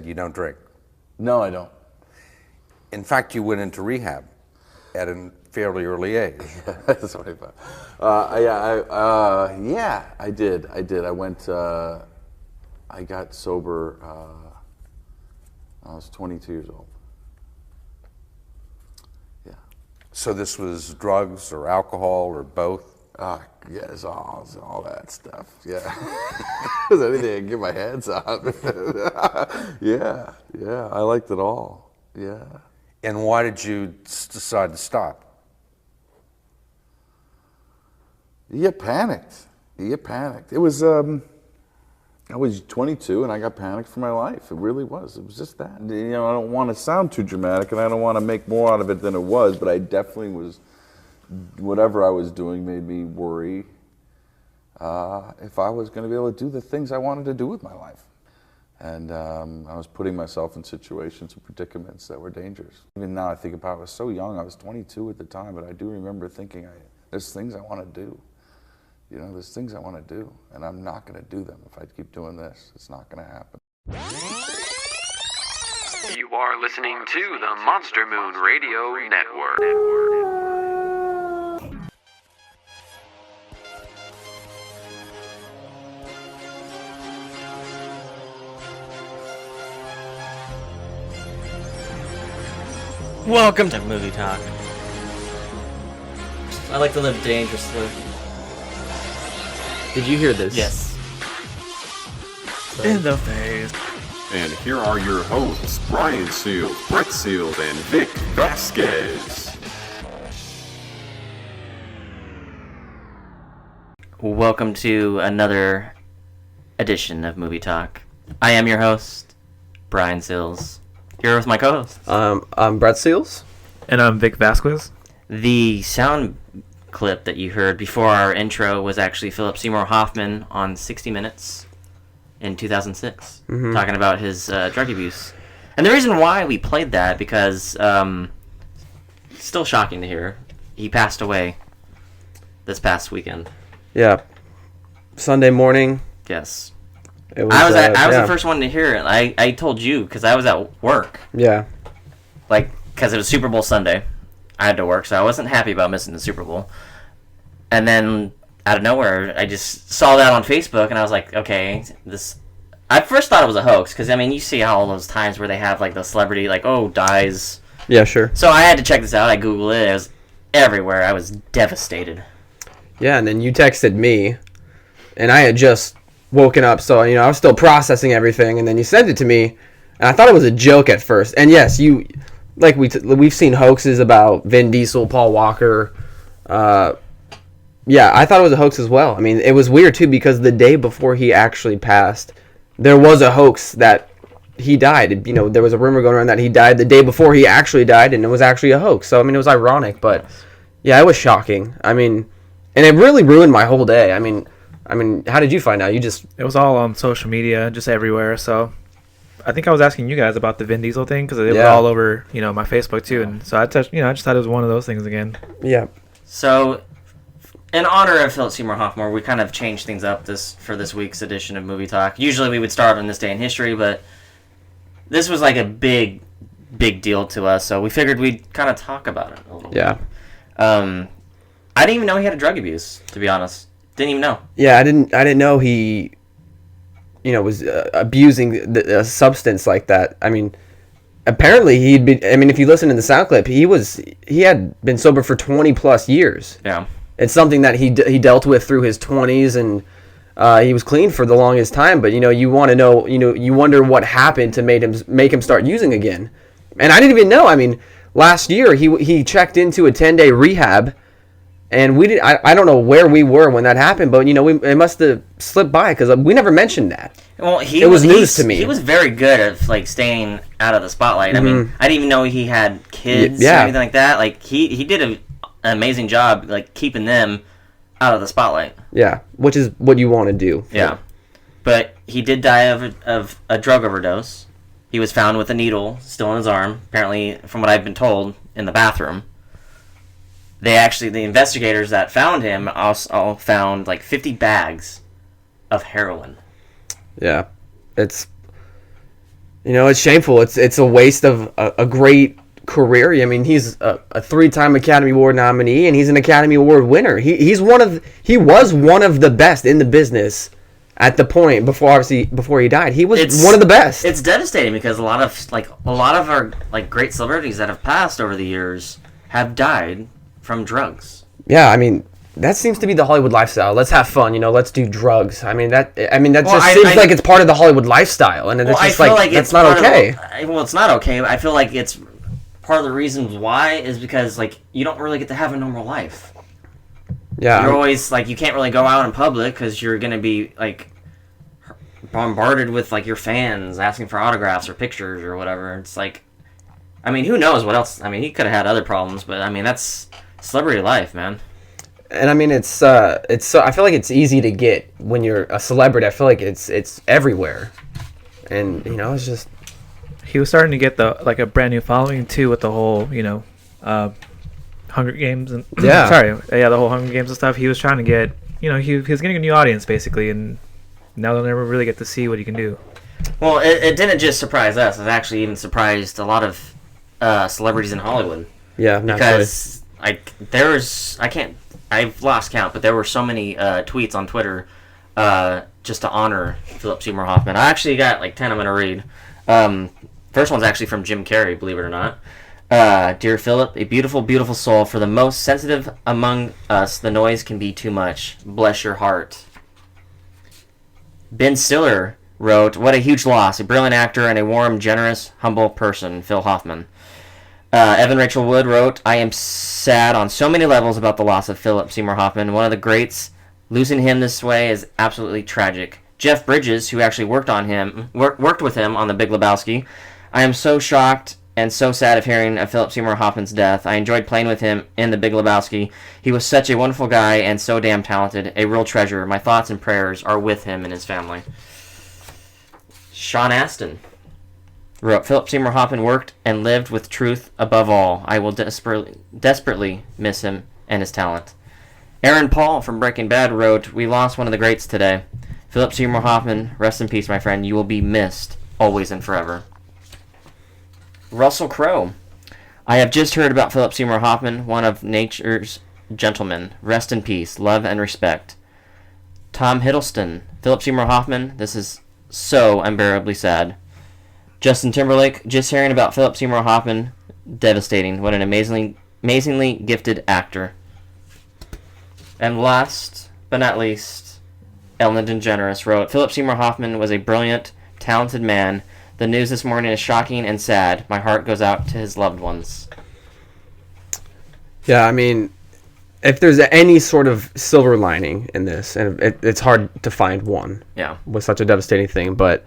You don't drink. No, I don't. In fact, you went into rehab at a fairly early age. That's what I thought. Yeah, I did. I went. I got sober. I was 22 years old. Yeah. So this was drugs or alcohol or both? Yeah, it's all that stuff. Yeah. Is anything I can get my hands on? Yeah. I liked it all. Yeah. And why did you decide to stop? You get panicked. It was, I was 22 and I got panicked for my life. It really was. It was just that. I don't want to sound too dramatic and I don't want to make more out of it than it was, but I definitely was, whatever I was doing made me worry if I was going to be able to do the things I wanted to do with my life. And I was putting myself in situations and predicaments that were dangerous. Even now I think about it, I was so young, I was 22 at the time, but I do remember thinking, there's things I want to do. There's things I want to do, and I'm not going to do them if I keep doing this. It's not going to happen. You are listening to the Monster Moon Radio Network. Welcome to Movie Talk. I like to live dangerously. Did you hear this? Yes. In the face. And here are your hosts, Brian Seals, Brett Seals, and Vic Vasquez. Welcome to another edition of Movie Talk. I am your host, Brian Seals. Here with my co-host. I'm Brett Seals. And I'm Vic Vasquez. The sound clip that you heard before our intro was actually Phillip Seymour Hoffman on 60 Minutes in 2006, talking about his drug abuse. And the reason why we played that, because it's still shocking to hear, he passed away this past weekend. Yeah. Sunday morning. Yes. It was, I was the first one to hear it. I told you, because I was at work. Yeah. Because it was Super Bowl Sunday. I had to work, so I wasn't happy about missing the Super Bowl. And then, out of nowhere, I just saw that on Facebook, and I was like, okay, this... I first thought it was a hoax, because, you see how all those times where they have, the celebrity, dies. Yeah, sure. So I had to check this out. I Googled it. It was everywhere. I was devastated. Yeah, and then you texted me, and I had just woken up, so, I was still processing everything, and then you sent it to me, and I thought it was a joke at first. And yes, you... we've seen hoaxes about Vin Diesel, Paul Walker. Yeah, I thought it was a hoax as well. It was weird too because the day before he actually passed, there was a hoax that he died. There was a rumor going around that he died the day before he actually died, and it was actually a hoax. So it was ironic, but yeah, it was shocking. And it really ruined my whole day. How did you find out? It was all on social media, just everywhere. So I think I was asking you guys about the Vin Diesel thing because it was all over, my Facebook too, and so I just thought it was one of those things again. Yeah. So, in honor of Phillip Seymour Hoffman, we kind of changed things up for this week's edition of Movie Talk. Usually we would start on this day in history, but this was like a big deal to us, so we figured we'd kind of talk about it a little bit. Yeah. I didn't even know he had a drug abuse, to be honest. Didn't even know. Yeah, I didn't know he was abusing a substance like that. Apparently he'd been, if you listen to the sound clip, he had been sober for 20 plus years. Yeah. It's something that he dealt with through his 20s, and he was clean for the longest time, but you want to know, you wonder what happened to make him start using again. And I didn't even know. Last year he checked into a 10-day rehab, and I don't know where we were when that happened, but it must have slipped by because we never mentioned that. Well, it was news to me. He was very good at staying out of the spotlight. I didn't even know he had kids or anything like that. He did an amazing job keeping them out of the spotlight. Yeah, which is what you want to do. Yeah, but he did die of a drug overdose. He was found with a needle still in his arm. Apparently, from what I've been told, in the bathroom. The investigators that found him also found 50 bags of heroin. Yeah, it's It's shameful. It's a waste of a great career. I mean, he's a 3-time Academy Award nominee, and he's an Academy Award winner. He was one of the best in the business at the point before he died. He was one of the best. It's devastating because a lot of our like great celebrities that have passed over the years have died from drugs. Yeah, I mean, that seems to be the Hollywood lifestyle. Let's have fun, let's do drugs. I mean that seems like it's part of the Hollywood lifestyle, and it's just that's not okay. It's not okay. I feel like it's part of the reasons why is because like you don't really get to have a normal life. Yeah, you're always like you can't really go out in public because you're gonna be like bombarded with like your fans asking for autographs or pictures or whatever. It's like, I mean, who knows what else? I mean, he could have had other problems, but I mean that's celebrity life, man. And I mean, it's so I feel like it's easy to get when you're a celebrity. I feel like it's everywhere, and it's just. He was starting to get a brand new following too with the whole Hunger Games and the whole Hunger Games and stuff. He was trying to get he was getting a new audience basically, and now they'll never really get to see what he can do. Well, it didn't just surprise us. It actually even surprised a lot of celebrities in Hollywood. Yeah, because I've lost count, but there were so many tweets on Twitter just to honor Phillip Seymour Hoffman. I actually got like 10 I'm going to read. First one's actually from Jim Carrey, believe it or not. Dear Philip, a beautiful, beautiful soul. For the most sensitive among us, the noise can be too much. Bless your heart. Ben Stiller wrote, what a huge loss. A brilliant actor and a warm, generous, humble person, Phil Hoffman. Evan Rachel Wood wrote, I am sad on so many levels about the loss of Phillip Seymour Hoffman, one of the greats. Losing him this way is absolutely tragic. Jeff Bridges, who actually worked with him on The Big Lebowski, I am so shocked and so sad of hearing of Phillip Seymour Hoffman's death. I enjoyed playing with him in The Big Lebowski. He was such a wonderful guy and so damn talented, a real treasure. My thoughts and prayers are with him and his family. Sean Astin wrote, Phillip Seymour Hoffman worked and lived with truth above all. I will desperately miss him and his talent. Aaron Paul from Breaking Bad wrote, we lost one of the greats today. Phillip Seymour Hoffman, rest in peace, my friend. You will be missed, always and forever. Russell Crowe, I have just heard about Phillip Seymour Hoffman, one of nature's gentlemen. Rest in peace, love and respect. Tom Hiddleston, Phillip Seymour Hoffman, this is so unbearably sad. Justin Timberlake, just hearing about Phillip Seymour Hoffman, devastating. What an amazingly gifted actor. And last but not least, Ellen DeGeneres wrote, Phillip Seymour Hoffman was a brilliant, talented man. The news this morning is shocking and sad. My heart goes out to his loved ones. Yeah, I mean, if there's any sort of silver lining in this, and it's hard to find one with such a devastating thing, but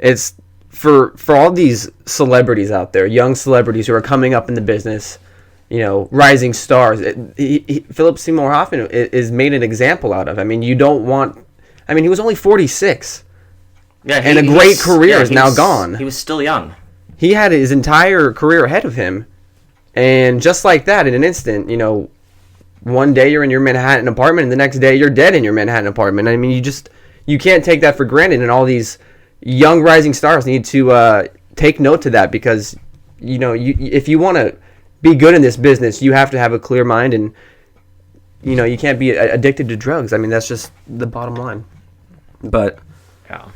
it's for all these celebrities out there, young celebrities who are coming up in the business, rising stars, Phillip Seymour Hoffman is made an example out of. I mean, he was only 46. Yeah, and a great career is now gone. He was still young. He had his entire career ahead of him, and just like that, in an instant, one day you're in your Manhattan apartment, and the next day you're dead in your Manhattan apartment. I mean, you can't take that for granted, and all these young rising stars need to take note to that, because if you want to be good in this business, you have to have a clear mind, and you can't be addicted to drugs. I mean, that's just the bottom line. But yeah.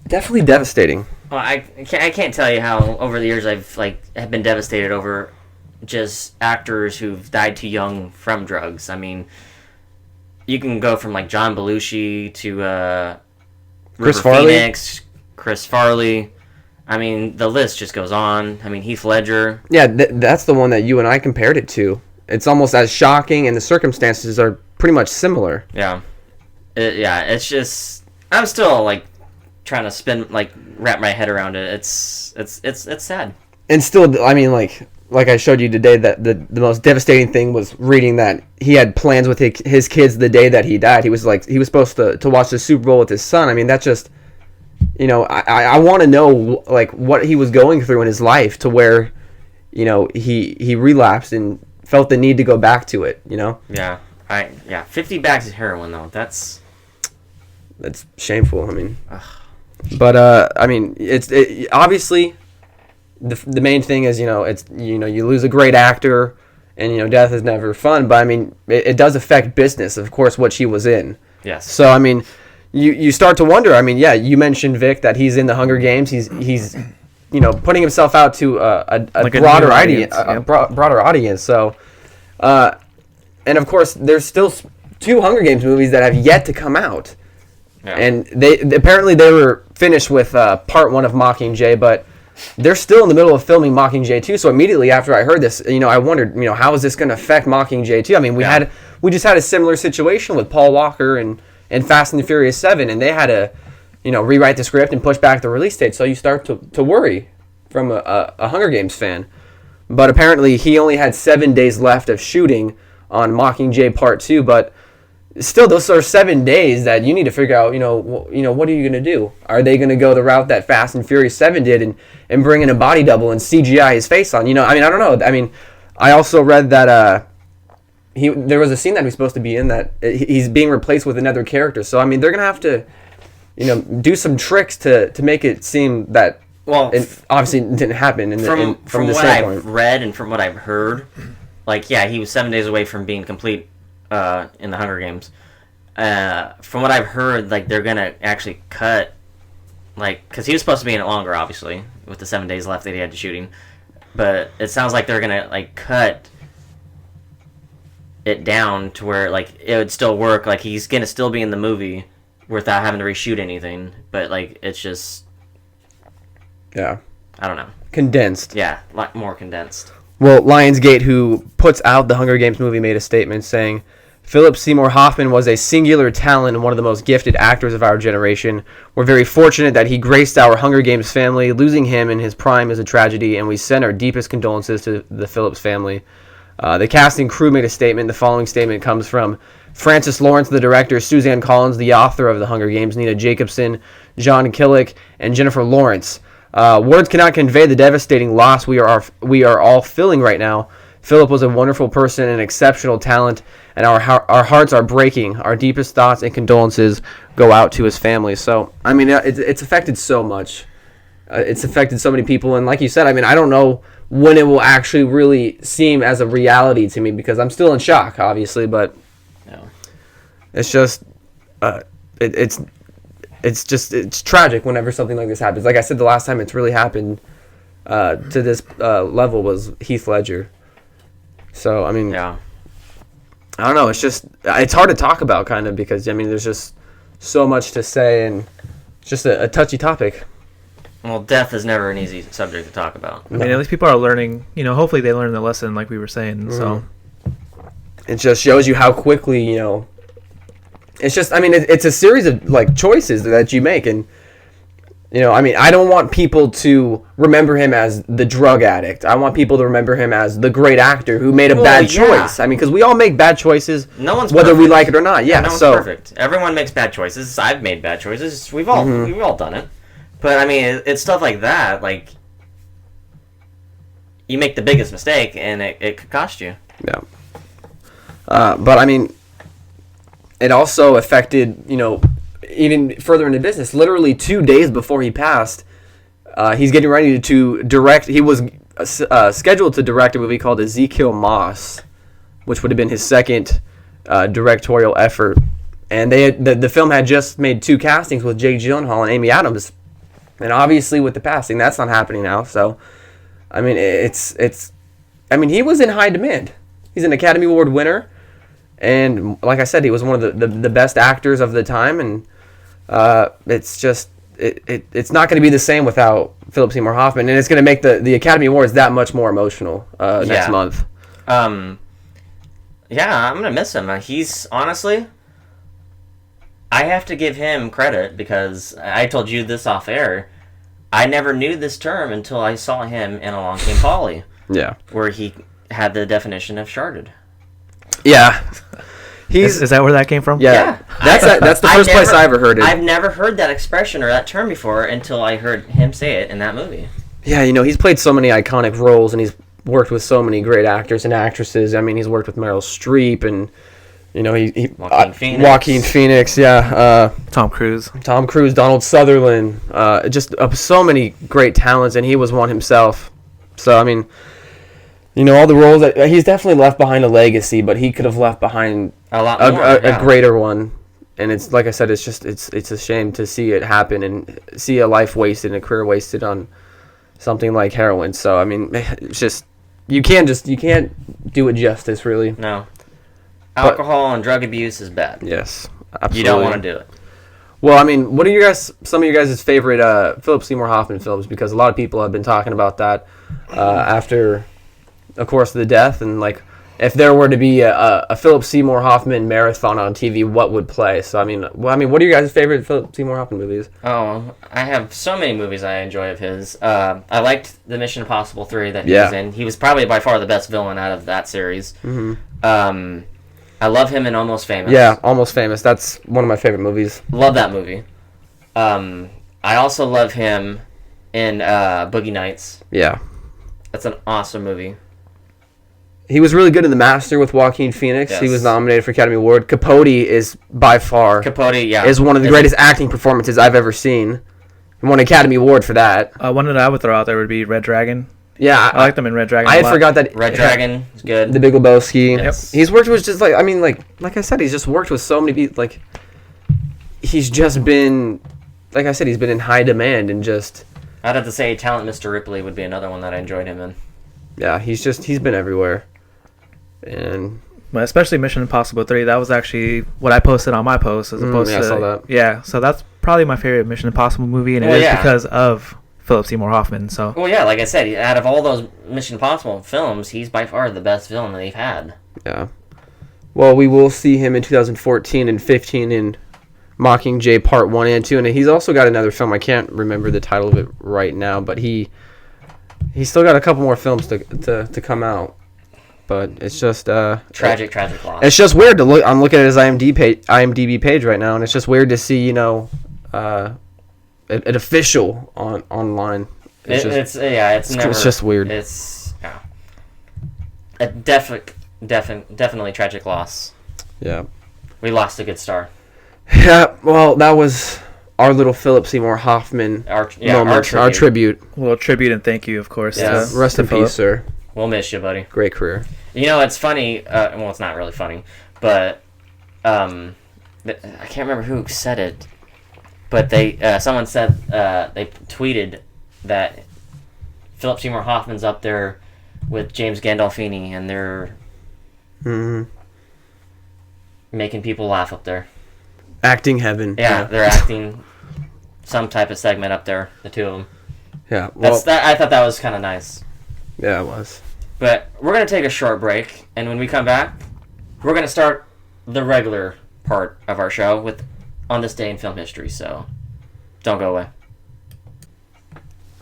Definitely devastating. Well, I can't tell you how over the years have been devastated over just actors who've died too young from drugs. I mean, you can go from like John Belushi to Chris River Farley. Phoenix, Chris Farley. I mean, the list just goes on. I mean, Heath Ledger. Yeah, that's the one that you and I compared it to. It's almost as shocking, and the circumstances are pretty much similar. Yeah, it's just I'm still trying to wrap my head around it. It's sad. And still, I mean, like I showed you today, that the most devastating thing was reading that he had plans with his kids the day that he died. He was supposed to watch the Super Bowl with his son. I mean, that's just, I want to know what he was going through in his life to where, he relapsed and felt the need to go back to it. Yeah, 50 bags of heroin though. That's shameful. I mean, But I mean, obviously the main thing is you lose a great actor, and death is never fun. But I mean, it does affect business, of course, what she was in. Yes. So I mean, you start to wonder. I mean, yeah, you mentioned Vic that he's in the Hunger Games. He's putting himself out to a broader audience, broader audience. So, and of course, there's still 2 Hunger Games movies that have yet to come out. Yeah. And they were finished with part 1 of Mockingjay, but they're still in the middle of filming Mockingjay 2. So immediately after I heard this, I wondered, how is this going to affect Mockingjay 2? I mean, we just had a similar situation with Paul Walker and Fast and the Furious 7, and they had to, rewrite the script and push back the release date. So you start to worry from a Hunger Games fan. But apparently he only had 7 days left of shooting on Mockingjay Part 2, but still, those are 7 days that you need to figure out, what are you going to do? Are they going to go the route that Fast and Furious 7 did and bring in a body double and CGI his face on? I mean, I don't know. I mean, I also read that there was a scene that he's supposed to be in that he's being replaced with another character. So, I mean, they're going to have to, do some tricks to make it seem that, it obviously didn't happen from this what standpoint. I've read and from what I've heard, he was 7 days away from being complete in the Hunger Games. From what I've heard, they're gonna actually cut, because he was supposed to be in it longer, obviously, with the 7 days left that he had to shooting. But it sounds like they're gonna cut it down to where it would still work. He's gonna still be in the movie without having to reshoot anything. But it's just, yeah, I don't know, condensed. Yeah, a lot more condensed. Well, Lionsgate, who puts out the Hunger Games movie, made a statement saying, Phillip Seymour Hoffman was a singular talent and one of the most gifted actors of our generation. We're very fortunate that he graced our Hunger Games family. Losing him in his prime is a tragedy, and we send our deepest condolences to the Phillips family. The cast and crew made a statement. The following statement comes from Francis Lawrence, the director, Suzanne Collins, the author of the Hunger Games, Nina Jacobson, John Killick, and Jennifer Lawrence. Words cannot convey the devastating loss we are all feeling right now. Philip was a wonderful person and an exceptional talent, and our hearts are breaking. Our deepest thoughts and condolences go out to his family. So, I mean, it's affected so much. It's affected so many people, and like you said, I mean, I don't know when it will actually really seem as a reality to me because I'm still in shock, obviously, but it's just it's tragic whenever something like this happens. Like I said, the last time it's really happened to this level was Heath Ledger. So, I mean, I don't know. It's hard to talk about kind of because, I mean, there's just so much to say and it's just a touchy topic. Well, death is never an easy subject to talk about. I mean, at least people are learning, hopefully they learn the lesson like we were saying. So it just shows you how quickly, it's just, I mean, it's a series of choices that you make. And, I mean, I don't want people to remember him as the drug addict. I want people to remember him as the great actor who made a bad choice. I mean, because we all make bad choices, no one's whether perfect. we like it or not. Yeah, no one's perfect. Everyone makes bad choices. I've made bad choices. We've all done it. But, I mean, it's stuff like that. You make the biggest mistake, and it could cost you. Yeah. But, I mean, it also affected, even further into business. Literally 2 days before he passed, he's getting ready to direct. He was scheduled to direct a movie called Ezekiel Moss, which would have been his second directorial effort. And the film had just made 2 castings with Jake Gyllenhaal and Amy Adams. And obviously with the passing, that's not happening now. So, I mean, he was in high demand. He's an Academy Award winner. And like I said, he was one of the best actors of the time. And it's just, it's not going to be the same without Phillip Seymour Hoffman. And it's going to make the Academy Awards that much more emotional next month. I'm going to miss him. He's, honestly, I have to give him credit because I told you this off air. I never knew this term until I saw him in Along Came Polly. Yeah. Where he had the definition of sharded. Yeah. Is that where that came from? Yeah. That's the first place I ever heard it. I've never heard that expression or that term before until I heard him say it in that movie. Yeah, he's played so many iconic roles and he's worked with so many great actors and actresses. I mean, he's worked with Meryl Streep and, You know, he Joaquin Phoenix. Yeah. Tom Cruise. Tom Cruise, Donald Sutherland, just so many great talents, and he was one himself. So I mean, you know, all the roles that he's definitely left behind a legacy, but he could have left behind a lot more, a greater one. And it's like I said, it's just it's a shame to see it happen and see a life wasted and a career wasted on something like heroin. So I mean, it's just you can't do it justice, really. No. Alcohol and drug abuse is bad. Yes, absolutely. You don't want to do it. Well, I mean, what are some of you guys' favorite Phillip Seymour Hoffman films? Because a lot of people have been talking about that after, of course, the death. And, like, if there were to be a Phillip Seymour Hoffman marathon on TV, what would play? So, I mean, what are your guys' favorite Phillip Seymour Hoffman movies? Oh, I have so many movies I enjoy of his. I liked the Mission Impossible 3 that he was in. He was probably by far the best villain out of that series. Mm-hmm. I love him in Almost Famous. Yeah, Almost Famous. That's one of my favorite movies. Love that movie. I also love him in Boogie Nights. Yeah. That's an awesome movie. He was really good in The Master with Joaquin Phoenix. Yes. He was nominated for Academy Award. Capote is by far is one of the greatest acting performances I've ever seen. He won an Academy Award for that. One that I would throw out there would be Red Dragon. Yeah, I like them in Red Dragon. I had forgot that Red Dragon is good. The Big Lebowski. Yes. He's worked with just like I said, he's just worked with so many people. Like he's just been, like I said, he's been in high demand and just. I'd have to say, Talent Mr. Ripley would be another one that I enjoyed him in. Yeah, he's been everywhere, and. But especially Mission Impossible 3, that was actually what I posted on my post as opposed to. I saw that. Yeah, so that's probably my favorite Mission Impossible movie, and it is because of Phillip Seymour Hoffman. So. Well, yeah, like I said, out of all those Mission Impossible films, he's by far the best villain that they've had. Yeah. Well, we will see him in 2014 and 15 in Mockingjay Part 1 and 2, and he's also got another film. I can't remember the title of it right now, but he's still got a couple more films to come out. But it's just tragic loss. It's just weird to look. I'm looking at his IMDb page right now, and it's just weird to see an official online. It's just weird. It's a definitely tragic loss. Yeah, we lost a good star. Yeah, well, that was our little Phillip Seymour Hoffman moment, our tribute. Well, tribute and thank you, of course. Yeah, rest in peace, sir. We'll miss you, buddy. Great career. You know, it's funny. Well, it's not really funny, but I can't remember who said it. But someone said they tweeted that Phillip Seymour Hoffman's up there with James Gandolfini, and they're making people laugh up there. Acting heaven. Yeah, they're acting some type of segment up there, the two of them. Yeah, well, I thought that was kind of nice. Yeah, it was. But we're going to take a short break, and when we come back, we're going to start the regular part of our show with On This Day in Film History, so don't go away.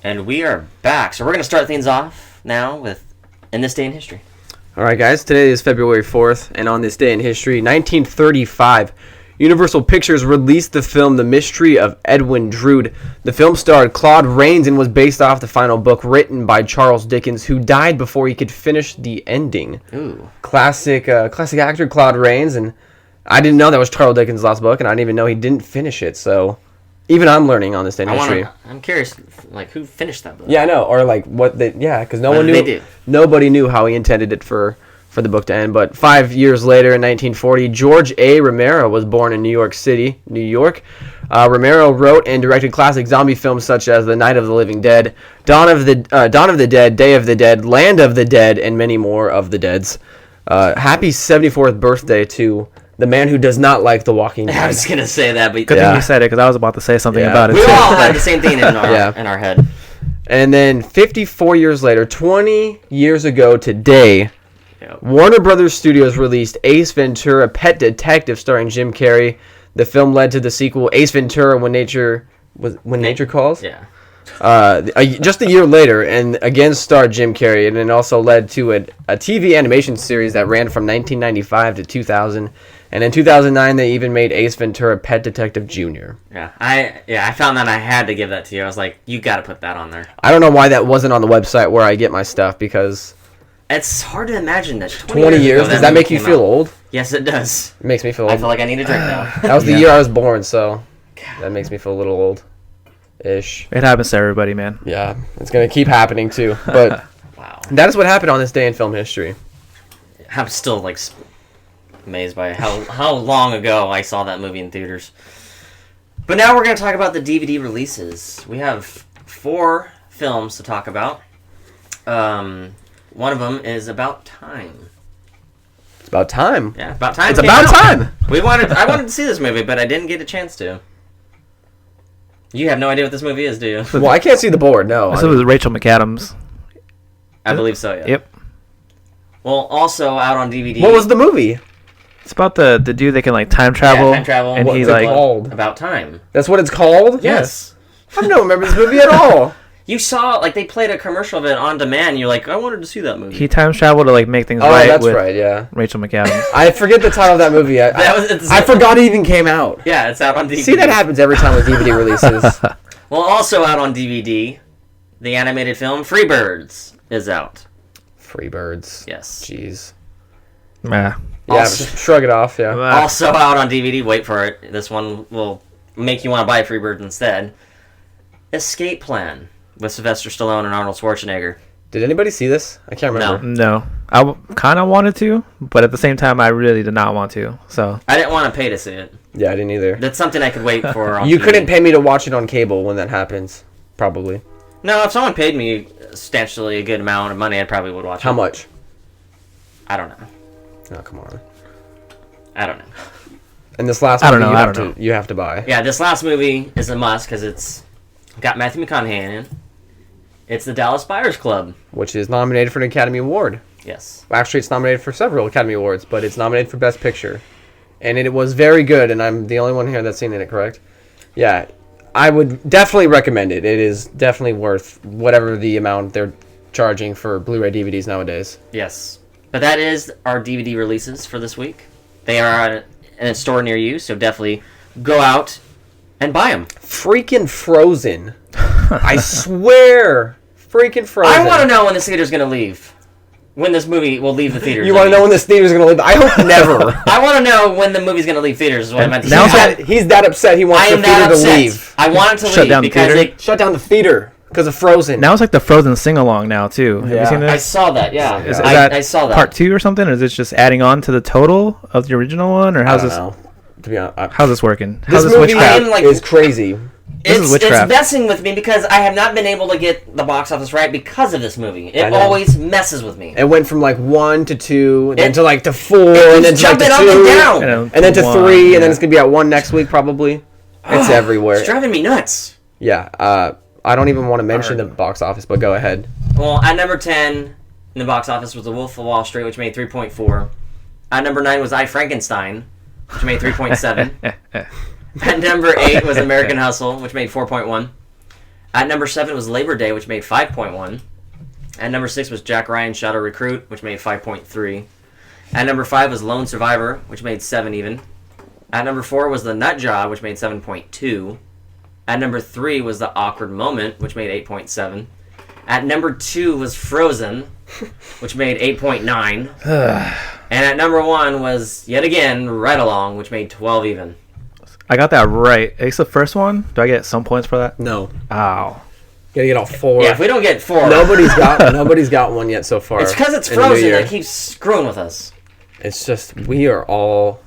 And we are back, so we're going to start things off now with In This Day in History. All right, guys, today is February 4th, and on this day in history, 1935, Universal Pictures released the film The Mystery of Edwin Drood. The film starred Claude Rains and was based off the final book written by Charles Dickens, who died before he could finish the ending. Ooh. Classic actor Claude Rains, and I didn't know that was Charles Dickens' last book, and I didn't even know he didn't finish it, so even I'm learning on this day in history. I'm curious, like, who finished that book? Yeah, I know, or like what they, because nobody knew how he intended it for the book to end. But 5 years later, in 1940, George A. Romero was born in New York City, New York. Romero wrote and directed classic zombie films such as The Night of the Living Dead, Dawn of the Dead, Day of the Dead, Land of the Dead, and many more of the Deads. Happy 74th birthday to the man who does not like The Walking Dead. I was going to say that, but good thing you said it, because I was about to say something about it. We all had the same thing in our head. And then 54 years later, 20 years ago today, Warner Brothers Studios released Ace Ventura: Pet Detective, starring Jim Carrey. The film led to the sequel Ace Ventura: When Nature Calls. Yeah. Just a year later, and again starred Jim Carrey, and it also led to a TV animation series that ran from 1995 to 2000. And in 2009, they even made Ace Ventura: Pet Detective Jr. Yeah, I found that I had to give that to you. I was like, you got to put that on there. I don't know why that wasn't on the website where I get my stuff, because It's hard to imagine that 20 years. ago Does that movie make you came feel out. old? Yes, it does. It makes me feel old. I feel like I need a drink now. That was the year I was born, so that makes me feel a little old-ish. It happens to everybody, man. Yeah, it's going to keep happening, too. But Wow. that is what happened on this day in film history. I'm still like amazed by how long ago I saw that movie in theaters. But now we're going to talk about the DVD releases. We have 4 films to talk about. One of them is About Time. It's about time. Yeah, About Time. It's came about out. time. I wanted to see this movie, but I didn't get a chance to. You have no idea what this movie is, do you? Well, I can't see the board, no. This was Rachel McAdams. I believe so, yeah. Yep. Well, also out on DVD. What was the movie? It's about the dude that can like time travel. time travel. And What's he it like called? About Time. That's what it's called? Yes. I don't remember this movie at all. You saw, like, they played a commercial of it on demand. You're like, I wanted to see that movie. he time traveled to like make things Oh, right that's with right, yeah. Rachel McAdams. I forget the title of that movie. I forgot it even came out. Yeah, it's out on DVD. See, that happens every time with DVD releases. Well, also out on DVD, the animated film Freebirds is out. Freebirds. Yes. Jeez. Yeah. Yeah, Also- just shrug it off, yeah. Also out on DVD, wait for it. This one will make you want to buy Freebirds instead. Escape Plan with Sylvester Stallone and Arnold Schwarzenegger. Did anybody see this? I can't remember. No, I kind of wanted to, but at the same time, I really did not want to. So I didn't want to pay to see it. Yeah, I didn't either. That's something I could wait for. On You TV. couldn't pay me to watch it on cable when that happens, probably. No, if someone paid me substantially a good amount of money, I probably would watch it. How much? I don't know. Oh, come on. I don't know. And this last I don't movie know, you I have don't to you have to buy. Yeah, this last movie is a must because it's got Matthew McConaughey in it. It's the Dallas Buyers Club. Which is nominated for an Academy Award. Yes. Actually, it's nominated for several Academy Awards, but it's nominated for Best Picture. And it was very good, and I'm the only one here that's seen it, correct? Yeah. I would definitely recommend it. It is definitely worth whatever the amount they're charging for Blu-ray DVDs nowadays. Yes. But that is our DVD releases for this week. They are in a store near you, so definitely go out and buy them. Freaking Frozen. I swear. Freaking Frozen. I want to know when this theater's going to leave. When this movie will leave the theaters. You want to know when this theater's going to leave? I hope never. I want to know when the movie's going to leave theaters is what I meant to now say. He's that upset he wants I the am that theater to upset. leave. I want it to Shut leave down the because theater? Shut down the theater because of Frozen. now it's like the Frozen sing along now too. Have you Yeah. seen I this? saw that, yeah. Is I that saw that. part 2 or something, or is it just adding on to the total of the original one, or I how's don't this? know. To be honest, How's this working? this How's this movie witchcraft? I am like- is crazy. This is It's witchcraft. messing with me because I have not been able to get the box office right because of this movie. I It know. always messes with me. It went from like 1 to 2, then It- to like to 4, It and then keeps to like to jumping up 2, and down. You know, and then to 1, 3, yeah. and then it's gonna be at 1 next week probably. It's everywhere. It's driving me nuts. Yeah. I don't even want to mention the box office, but go ahead. Well, at number 10 in the box office was The Wolf of Wall Street, which made 3.4. At number 9 was I, Frankenstein, which made 3.7. At number 8 was American Hustle, which made 4.1. At number 7 was Labor Day, which made 5.1. At number 6 was Jack Ryan Shadow Recruit, which made 5.3. At number 5 was Lone Survivor, which made 7 even. At number 4 was The Nut Job, which made 7.2. At number 3 was The Awkward Moment, which made 8.7. At number 2 was Frozen, which made 8.9. And at number 1 was, yet again, Ride Along, which made 12 even. I got that right. It's the first one. Do I get some points for that? No. Ow. Gotta get all 4. Yeah, if we don't get 4, Nobody's got one yet so far. it's because it's in the new Frozen year. that keeps screwing with us. It's just we all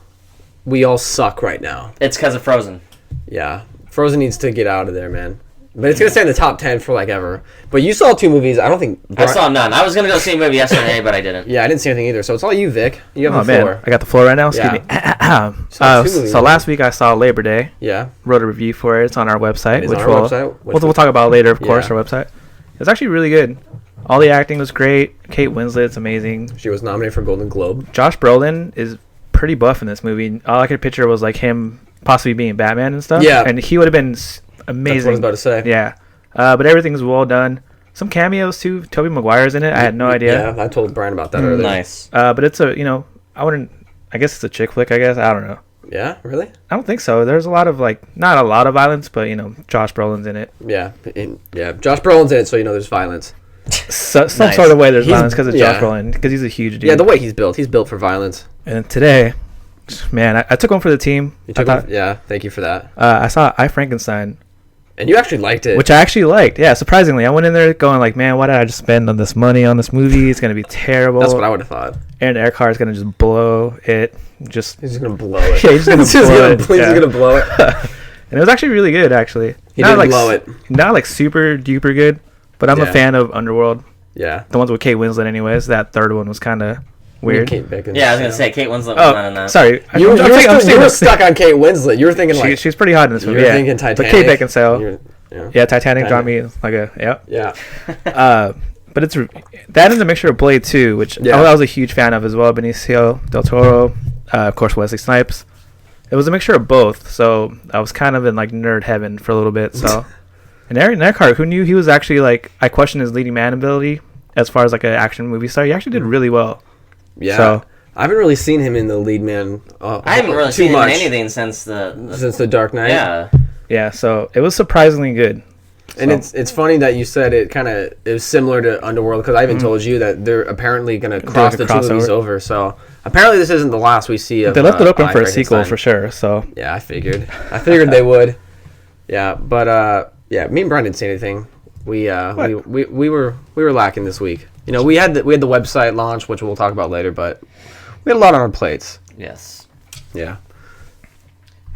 suck right now. It's because of Frozen. Yeah, Frozen needs to get out of there, man. But it's gonna stay in the top 10 for like ever. But you saw 2 movies. I don't think I saw none. I was going to go see a movie yesterday, but I didn't. Yeah, I didn't see anything either. So it's all you, Vic. You Oh have the man, floor. I got the floor right now. Excuse Yeah. me. Saw 2 movies, So last week I saw Labor Day. Yeah. Wrote a review for it. It's on our website, It is which on our website, which we'll talk about later, of course. Yeah. Our website. It's actually really good. All the acting was great. Kate Winslet's amazing. She was nominated for Golden Globe. Josh Brolin is pretty buff in this movie. All I could picture was like him possibly being Batman and stuff. Yeah. and he would have been That's amazing. what I was about to say. Yeah, but everything's well done. Some cameos too. Tobey Maguire's in it. I had no idea. Yeah, I told Brian about that earlier. Nice. But it's a I guess it's a chick flick. I guess I don't know. Yeah, really? I don't think so. There's a lot of not a lot of violence, but Josh Brolin's in it. Yeah, yeah. Josh Brolin's in it, so you know there's violence. some Nice. sort of way there's He's- violence because of yeah. Josh Brolin, because he's a huge dude. Yeah, the way he's built for violence. And today, man, I took one for the team. You took off, yeah, thank you for that. I saw I, Frankenstein, And you actually liked it. which I actually liked. Yeah, surprisingly. I went in there going like, man, why did I just spend on this money on this movie? It's going to be terrible. That's what I would have thought. Aaron Eckhart is going to just blow it. Just He's just gonna blow it. Yeah, he's just gonna He's just blow gonna- it. He's Yeah. gonna blow it. And it was actually really good, actually. He Not did like blow it. Not like super duper good, but I'm Yeah. a fan of Underworld. Yeah. The ones with Kate Winslet, anyways. That third one was kind of weird. Kate Bacon. Yeah, I was gonna say Kate Winslet was not in Oh, that. sorry. You I'm were stuck on Kate Winslet. You were thinking like she's pretty hot in this you movie. were Yeah. thinking Titanic. But Kate Beckinsale. Yeah. Yeah, Titanic got me like a Yeah. But it's that is a mixture of Blade 2, which Yeah. I was a huge fan of as well. Benicio del Toro, of course Wesley Snipes. It was a mixture of both, so I was kind of in like nerd heaven for a little bit. So, and Aaron Eckhart, who knew he was actually like, I questioned his leading man ability as far as like an action movie star. He actually did really well. Yeah. So I haven't really seen him in the lead man. I haven't really too seen much him in anything since since the Dark Knight. yeah. yeah, so it was surprisingly good. And So- it's funny that you said it kind of is similar to Underworld because I even told you that they're apparently going to cross the like a two movies crossover. over. So apparently this isn't the last we see of. They left it open I, for a sequel Frankenstein. for sure. So Yeah, I figured. They would. Yeah, but yeah, me and Brian didn't see anything. We were lacking this week. You know, we had the website launch, which we'll talk about later, but we had a lot on our plates. Yes. Yeah.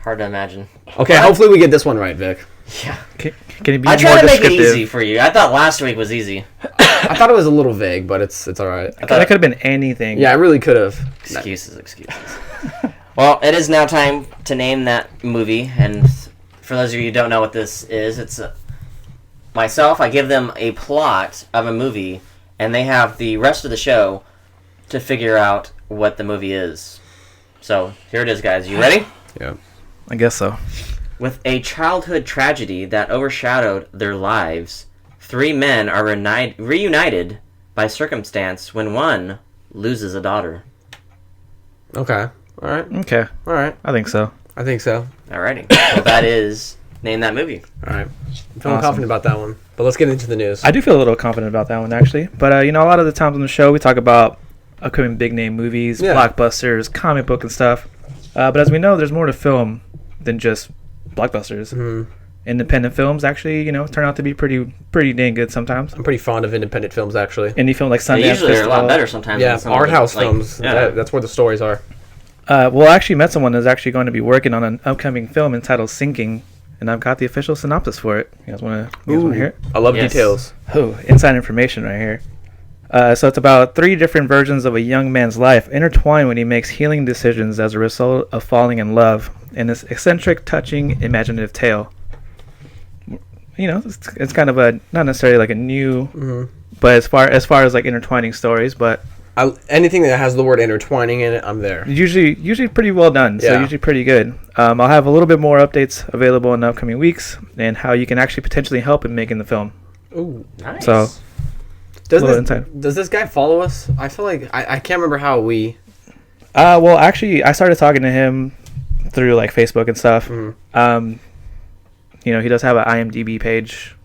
Hard to imagine. Okay, hopefully we get this one right, Vic. Yeah. can you be I more try to make it descriptive? easy for you. I thought last week was easy. I thought it was a little vague, but it's all right. That could have been anything. Yeah, I really could have. Excuses. Well, it is now time to name that movie, and for those of you who don't know what this is, it's myself. I give them a plot of a movie, and they have the rest of the show to figure out what the movie is. So here it is, guys. You ready? Yeah. I guess so. With a childhood tragedy that overshadowed their lives, three men are reunited by circumstance when one loses a daughter. Okay. All right. Okay, All right. I think so. I think so. Alrighty. So that is name that movie. All right. I'm feeling Awesome. confident about that one. But let's get into the news. I do feel a little confident about that one actually. But you know, a lot of the times on the show we talk about upcoming big name movies, Yeah. blockbusters, comic book and stuff. But as we know, there's more to film than just blockbusters. Mm-hmm. Independent films actually, you know, turn out to be pretty dang good sometimes. I'm pretty fond of independent films, actually. Indie film like They Sundance usually are a lot Festival. better sometimes. Yeah, than some art of the, house like, films. Yeah. That's where the stories are. Well, I actually met someone that's actually going to be working on an upcoming film entitled Sinking, and I've got the official synopsis for it. You guys want to hear it? I love Yes. details. Oh, inside information right here. So it's about three different versions of a young man's life intertwined when he makes healing decisions as a result of falling in love in this eccentric, touching, imaginative tale. You know, it's kind of a not necessarily like a new, but as far as like intertwining stories, but Anything that has the word intertwining in it, I'm there. usually pretty well done. So Yeah. usually pretty good. I'll have a little bit more updates available in the upcoming weeks and how you can actually potentially help in making the film. Ooh. Nice. So little Does this guy follow us? I feel like I can't remember how we. well, actually, I started talking to him through like Facebook and stuff. You know, he does have an IMDb page.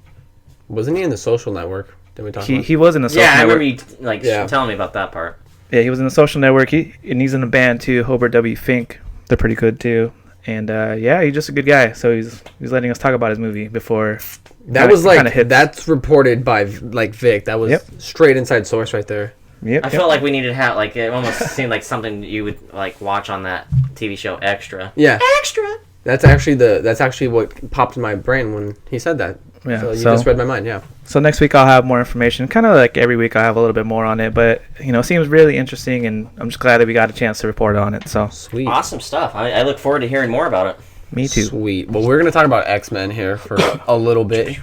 Wasn't he in the Social Network? Did we talk about? He was in the social yeah, I network. remember you telling me about that part. Yeah, he was in the social network. And he's in a band too, Hobart W. Fink. They're pretty good too. And yeah, he's just a good guy. So he's letting us talk about his movie before. That was like hits. that's reported by like Vic. That was straight inside source right there. Yep. I felt like we needed to have like it almost seemed like something you would like watch on that TV show Extra. Yeah, Extra. that's actually what popped in my brain when he said that. Yeah, So you so- just read my mind. Yeah. So next week I'll have more information. Kind of like every week I have a little bit more on it, but you know, it seems really interesting, and I'm just glad that we got a chance to report on it. So Sweet. Awesome stuff. I look forward to hearing more about it. me too. Sweet. Well, we're gonna talk about X-Men here for a little bit.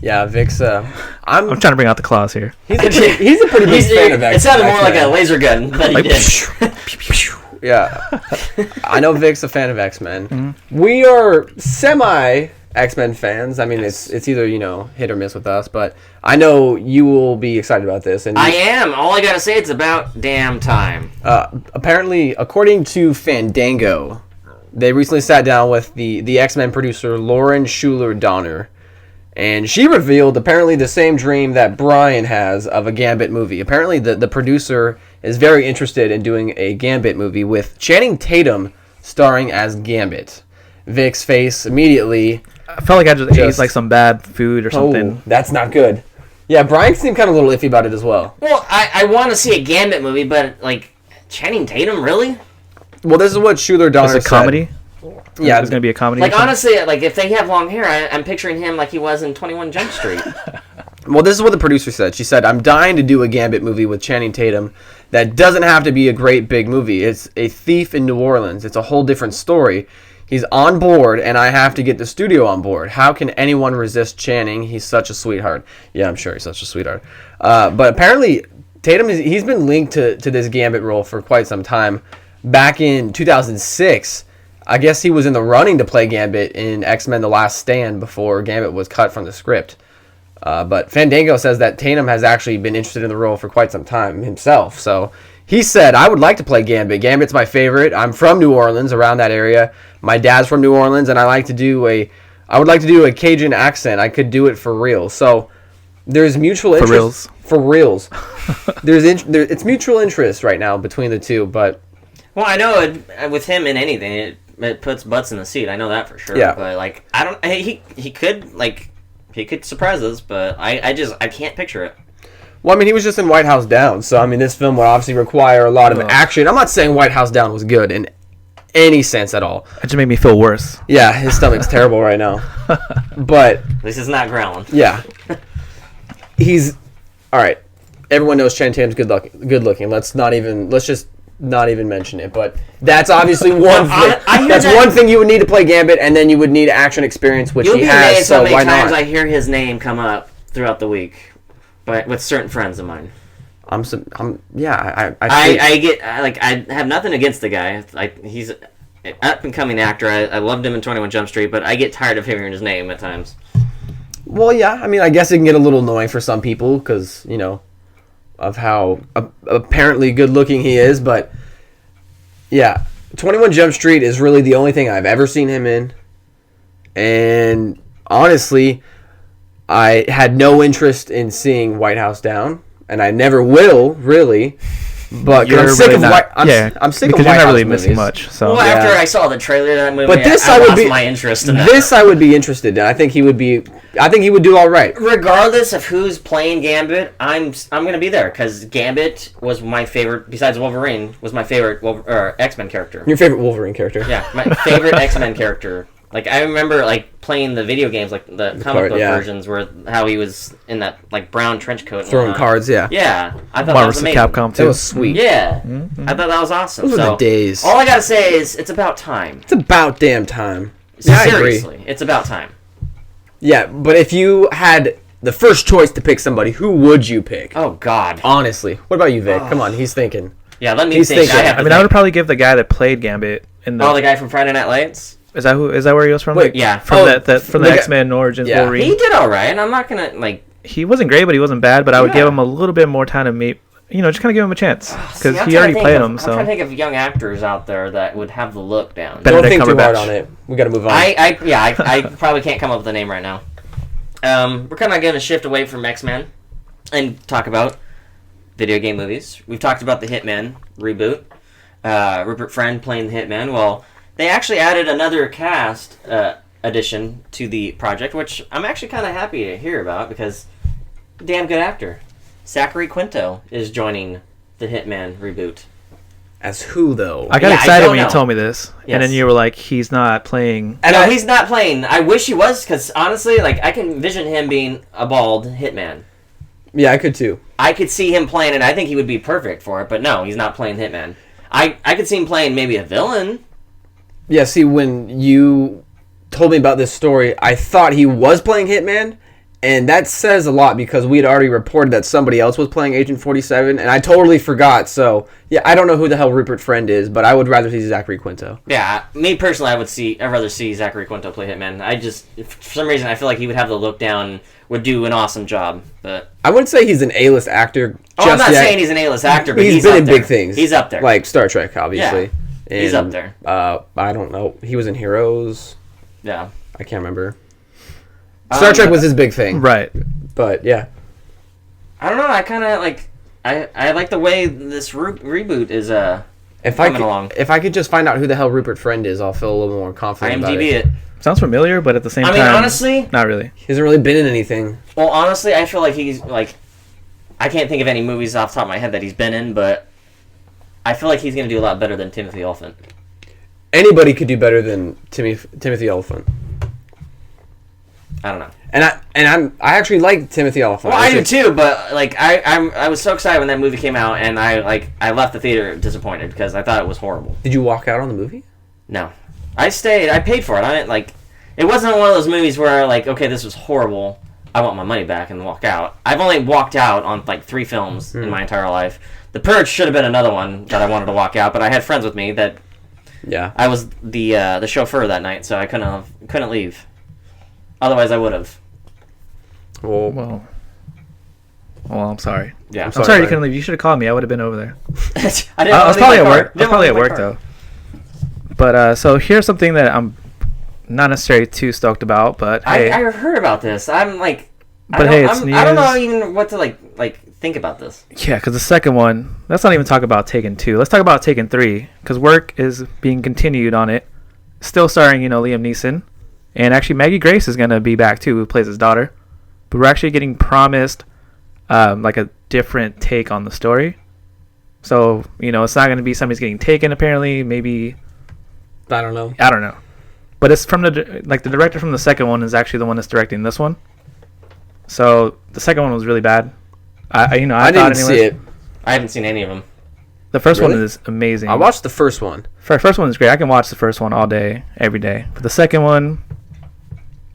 Yeah, Vic's. I'm trying to bring out the claws here. He's a pretty big fan of X-Men. It sounded more like a laser gun than he Like, did. Yeah. I know Vic's a fan of X-Men. Mm-hmm. We are semi X-Men fans. I mean, it's either, hit or miss with us, but I know you will be excited about this. And I am. All I gotta say, it's about damn time. apparently, according to Fandango, they recently sat down with the X-Men producer Lauren Schuler Donner, And she revealed apparently the same dream that Brian has of a Gambit movie. Apparently the producer is very interested in doing a Gambit movie with Channing Tatum starring as Gambit. Vic's face immediately. I felt like I just ate like some bad food or something. Oh, that's not good. Yeah, Brian seemed kind of a little iffy about it as well. Well, I want to see a Gambit movie, but like Channing Tatum, really? Well, this is what Schuler Donner said. It's a comedy? Yeah, it's going to be a comedy. Like, honestly, like, if they have long hair, I'm picturing him like he was in 21 Jump Street. Well, this is what the producer said. She said, I'm dying to do a Gambit movie with Channing Tatum that doesn't have to be a great big movie. It's a thief in New Orleans. It's a whole different story. He's on board, and I have to get the studio on board. How can anyone resist Channing? He's such a sweetheart. Yeah, I'm sure he's such a sweetheart. But apparently, Tatum, he's been linked to this Gambit role for quite some time. Back in 2006, I guess he was in the running to play Gambit in X-Men The Last Stand before Gambit was cut from the script. But Fandango says that Tatum has actually been interested in the role for quite some time himself. So he said, I would like to play Gambit. Gambit's my favorite. I'm from New Orleans, around that area. My dad's from New Orleans, and I would like to do a Cajun accent. I could do it for real. So there's mutual interest. For reals. It's mutual interest right now between the two, but... Well, I know with him in anything, it puts butts in the seat. I know that for sure. Yeah. But like, he could surprise us, but I can't picture it. Well, I mean, he was just in White House Down, so I mean, this film would obviously require a lot of action. I'm not saying White House Down was good in any sense at all. It just made me feel worse. Yeah, his stomach's terrible right now. But this is not growling. Yeah, he's all right. Everyone knows Channing Tatum's good looking. Let's just not even mention it. But that's obviously one thing. That's one thing you would need to play Gambit, and then you would need action experience, which he has. So why not? Times I hear his name come up throughout the week, but with certain friends of mine. I have nothing against the guy. Like, he's an up and coming actor. I loved him in 21 Jump Street, but I get tired of hearing his name at times. Well, yeah. I mean, I guess it can get a little annoying for some people because of how apparently good looking he is, but yeah, 21 Jump Street is really the only thing I've ever seen him in, and honestly, I had no interest in seeing White House Down, and I never will, really. But I'm sick of White House you're not really missing much. So. Well, after I saw the trailer of that movie, but this I lost my interest in that. This I would be interested in. I think he would do all right. Regardless of who's playing Gambit, I'm going to be there because Gambit was my favorite. Besides Wolverine, was my favorite X-Men character. Your favorite Wolverine character? Yeah, my favorite X-Men character. Like, I remember playing the video games, like the comic book versions, where how he was in that brown trench coat, and throwing cards. Yeah, I thought that was amazing. Capcom too. That was sweet. Yeah, I thought that was awesome. Those were the days. All I gotta say is, it's about time. It's about damn time. Seriously, it's about time. Yeah, but if you had the first choice to pick somebody, who would you pick? Oh God. Honestly, what about you, Vic? Come on, he's thinking. Yeah, let me think. I would probably give the guy that played Gambit in the. Oh, the guy from Friday Night Lights. Is that where he was from? Wait, yeah, from the X-Men Origins Wolverine. He did all right, and I'm not gonna He wasn't great, but he wasn't bad. But I would give him a little bit more time to meet. Just kind of give him a chance because he already played him. So I'm trying to think of young actors out there that would have the look down. Don't think too hard on it. We got to move on. I probably can't come up with a name right now. We're kind of going to shift away from X-Men and talk about video game movies. We've talked about the Hitman reboot. Rupert Friend playing the Hitman. Well, they actually added another cast addition to the project, which I'm actually kind of happy to hear about because damn good actor. Zachary Quinto is joining the Hitman reboot. As who, though? I got excited when you told me this, and then you were like, he's not playing. No, he's not playing. I wish he was, because honestly, I can envision him being a bald Hitman. Yeah, I could too. I could see him playing it. I think he would be perfect for it, but no, he's not playing Hitman. I could see him playing maybe a villain. Yeah, see, when you told me about this story, I thought he was playing Hitman, and that says a lot because we had already reported that somebody else was playing Agent 47, and I totally forgot. So, yeah, I don't know who the hell Rupert Friend is, but I would rather see Zachary Quinto. Yeah, me personally, I'd rather see Zachary Quinto play Hitman. For some reason, I feel like he would have the look down, would do an awesome job. But I wouldn't say he's an A-list actor. I'm not saying he's an A-list actor, but he's been up in there. big things. He's up there. Like Star Trek, obviously. Yeah. He's up there. I don't know. He was in Heroes. Yeah. I can't remember. Star Trek was his big thing. Right. But yeah. I don't know. I kind of like. I like the way this reboot is coming along. If I could just find out who the hell Rupert Friend is, I'll feel a little more confident about IMDb it. it. Sounds familiar, but at the same time, honestly, not really. He hasn't really been in anything. Well, honestly, I feel like he's like. I can't think of any movies off the top of my head that he's been in, but I feel like he's going to do a lot better than Timothy Olyphant. Anybody could do better than Timothy Olyphant. I don't know. And I actually like Timothy Olyphant. Well, I do too, but like I was so excited when that movie came out, and I left the theater disappointed because I thought it was horrible. Did you walk out on the movie? No, I stayed. I paid for it. I didn't like. It wasn't one of those movies where like, okay, this was horrible. I want my money back and walk out. I've only walked out on like 3 films in my entire life. The Purge should have been another one that I wanted to walk out, but I had friends with me that. Yeah. I was the chauffeur that night, so I couldn't leave. Otherwise, I would have. Well, I'm sorry. Yeah, I'm sorry you couldn't leave. You should have called me. I would have been over there. I was probably at work. I was probably at work though. But so here's something that I'm not necessarily too stoked about, but hey, I heard about this. I'm like, but hey, it's news. I don't know even what to like think about this. Yeah, because the second one. Let's not even talk about Taken 2. Let's talk about Taken 3, because work is being continued on it. Still starring, Liam Neeson, and actually Maggie Grace is gonna be back too, who plays his daughter. But we're actually getting promised like a different take on the story. So it's not gonna be somebody's getting taken. Apparently, maybe. I don't know. But it's from the director from the second one is actually the one that's directing this one. So the second one was really bad. I didn't see it. I haven't seen any of them. The first one is amazing. I watched the first one. First one is great. I can watch the first one all day, every day. But the second one,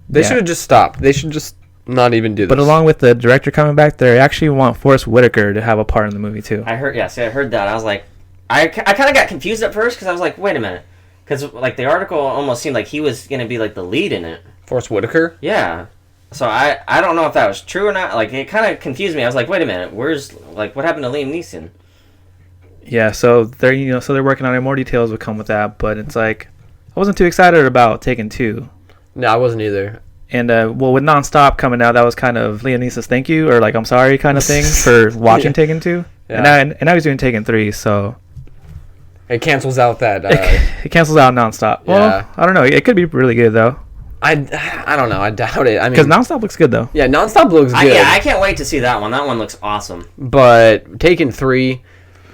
they should have just stopped. They should just not even do this. But along with the director coming back, they actually want Forrest Whitaker to have a part in the movie too. I heard that. I was like, I kind of got confused at first because I was like, wait a minute. Because like the article almost seemed like he was gonna be like the lead in it. Forrest Whitaker? Yeah. So I don't know if that was true or not. Like it kind of confused me. I was like, wait a minute, what happened to Liam Neeson? Yeah. So they're working on it. More details will come with that. But it's like I wasn't too excited about Taken 2. No, I wasn't either. And with Nonstop coming out, that was kind of Liam Neeson's thank you or like I'm sorry kind of thing for watching Taken 2. Yeah. And now he's doing Taken 3. So. It cancels out that. It cancels out Nonstop. Yeah. Well, I don't know. It could be really good though. I don't know. I doubt it. I mean, because Nonstop looks good though. Yeah, Nonstop looks good. I can't wait to see that one. That one looks awesome. But Taken 3,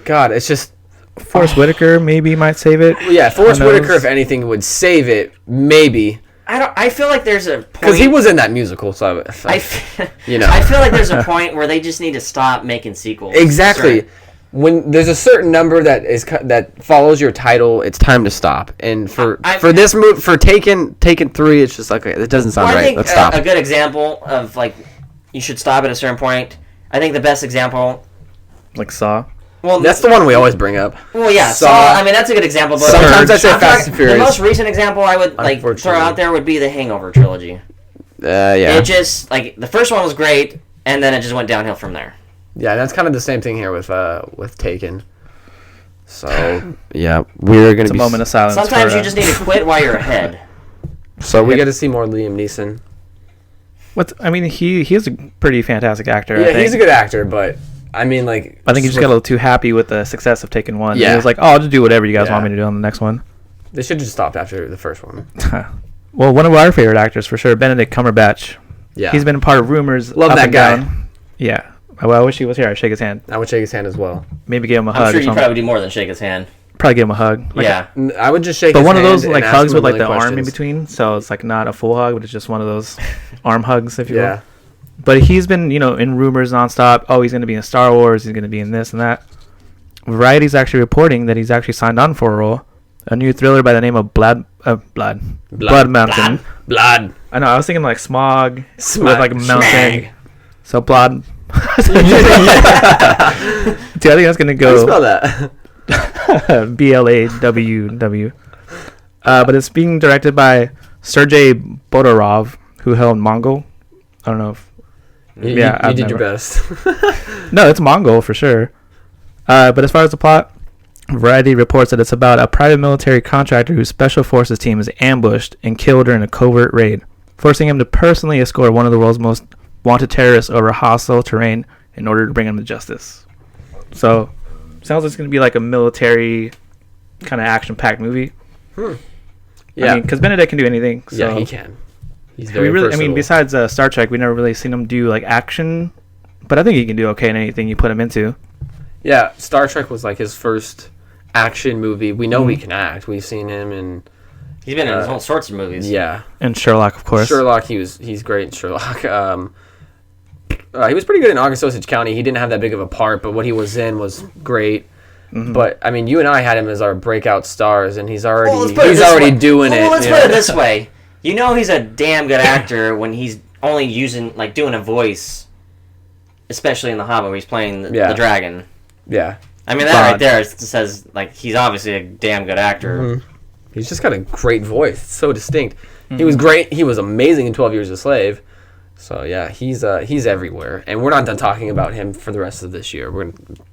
God, it's just Forrest Whitaker maybe might save it. Yeah, Forrest Whitaker, if anything, would save it. Maybe. I feel like there's a point because he was in that musical. So I feel like there's a point where they just need to stop making sequels. Exactly. When there's a certain number that follows your title, it's time to stop. And for this movie, for Taken 3, it's just like, okay, that doesn't sound right. Let's stop. A good example of like you should stop at a certain point. I think the best example, like Saw. Well, that's the one we always bring up. Well, yeah, Saw. I mean, that's a good example. But sometimes I say Fast and Furious. The most recent example I would like throw out there would be the Hangover trilogy. Yeah. It just like the first one was great, and then it just went downhill from there. Yeah, that's kind of the same thing here with Taken. So yeah, we're gonna be a moment of silence. Sometimes you just need to quit while you're ahead. So we got to see more Liam Neeson. I mean, he is a pretty fantastic actor. Yeah, he's a good actor, but I mean, like, I think he just got a little too happy with the success of Taken 1. Yeah, he was like, "Oh, I'll just do whatever you guys want me to do on the next one." They should have just stopped after the first one. Well, one of our favorite actors for sure, Benedict Cumberbatch. Yeah, he's been a part of rumors. Love that guy. Down. Yeah. Well, I wish he was here. I'd shake his hand. I would shake his hand as well. Maybe give him a hug. I'm sure you probably do more than shake his hand. Probably give him a hug. Like I would just shake his hand. But one of those like hugs with like the questions. arm in between, so it's like not a full hug, but it's just one of those arm hugs, if you will. But he's been, in rumors nonstop. Oh, he's going to be in Star Wars. He's going to be in this and that. Variety's actually reporting that he's actually signed on for a role, a new thriller by the name of Blood Mountain. Blood. I know. I was thinking like Smog with like a mountain. So Blood. Dude, I think that's gonna go. How do you spell that? BLAWW. But it's being directed by Sergei Bodorov, who held Mongol. I don't know if. You did your best. No, it's Mongol for sure. But as far as the plot, Variety reports that it's about a private military contractor whose special forces team is ambushed and killed during a covert raid. forcing him to personally escort one of the world's most wanted terrorists over hostile terrain in order to bring him to justice. So, sounds like it's going to be like a military kind of action-packed movie. Yeah, I mean, because Benedict can do anything. So. yeah, he can. He's very versatile. Besides Star Trek, we never really seen him do like action, but I think he can do okay in anything you put him into. Yeah, Star Trek was like his first action movie. We know he can act. We've seen him in. He's been in all sorts of movies. Yeah, And Sherlock, of course. Sherlock. He's great in Sherlock. He was pretty good in August Osage County. He didn't have that big of a part, but what he was in was great. But I mean, you and I had him as our breakout stars, and he's already doing it. Let's put it this way. You know he's a damn good actor when he's only using, like, doing a voice, especially in The Hobbit where he's playing the dragon. Yeah, I mean, that right there says, like, he's obviously a damn good actor. he's just got a great voice. It's so distinct. He was great. He was amazing in 12 Years a Slave. So yeah, he's everywhere, and we're not done talking about him for the rest of this year.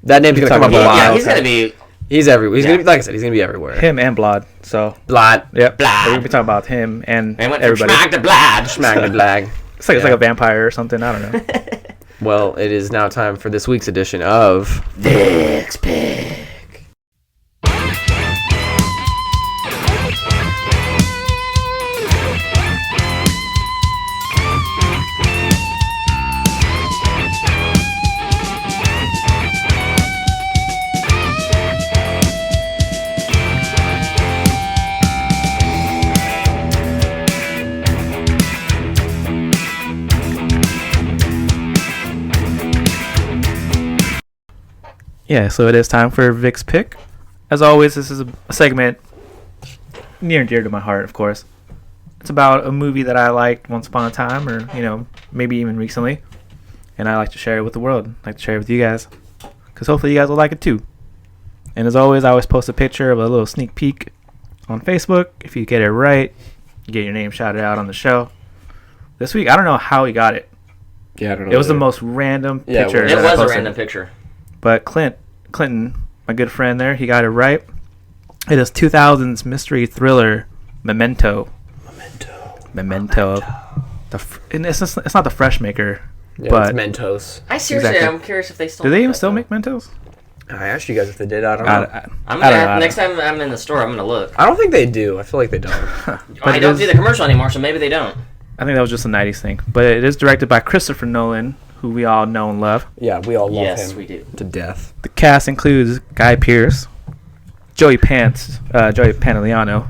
That name's gonna come up a lot. Yeah, he's gonna be. He's everywhere. He's gonna be, like I said, he's gonna be everywhere. Him and Blood. So. Blood. Yep. Blood. We're gonna be talking about him and went everybody. From Schmack to Blood. Schmack the Blag. It's like a vampire or something. I don't know. Well, it is now time for this week's edition of Vic's Pick. Yeah, so it is time for Vic's Pick. As always, this is a segment near and dear to my heart, of course. It's about a movie that I liked once upon a time, or, maybe even recently. And I like to share it with the world. I like to share it with you guys. Because hopefully you guys will like it too. And as always, I always post a picture of a little sneak peek on Facebook. If you get it right, you get your name shouted out on the show. This week, I don't know how he got it. Yeah, I don't know. It was the most random picture. It that I was a posted. random picture. But Clinton, my good friend there, he got it right. It is 2000's mystery thriller Memento. And it's not the Fresh Maker, but it's Mentos. I seriously, Exactly. I'm curious if they still. do they make even that, still though. make Mentos? I asked you guys if they did. I don't know. I'm I gonna don't know. next time I'm in the store, I'm gonna look. I don't think they do. I feel like they don't. I it don't is- see the commercial anymore, so maybe they don't. I think that was just a 90s thing. But it is directed by Christopher Nolan, who we all know and love. Yeah, we all love Yes, him we do. to death. The cast includes Guy Pearce, Joey Pantoliano.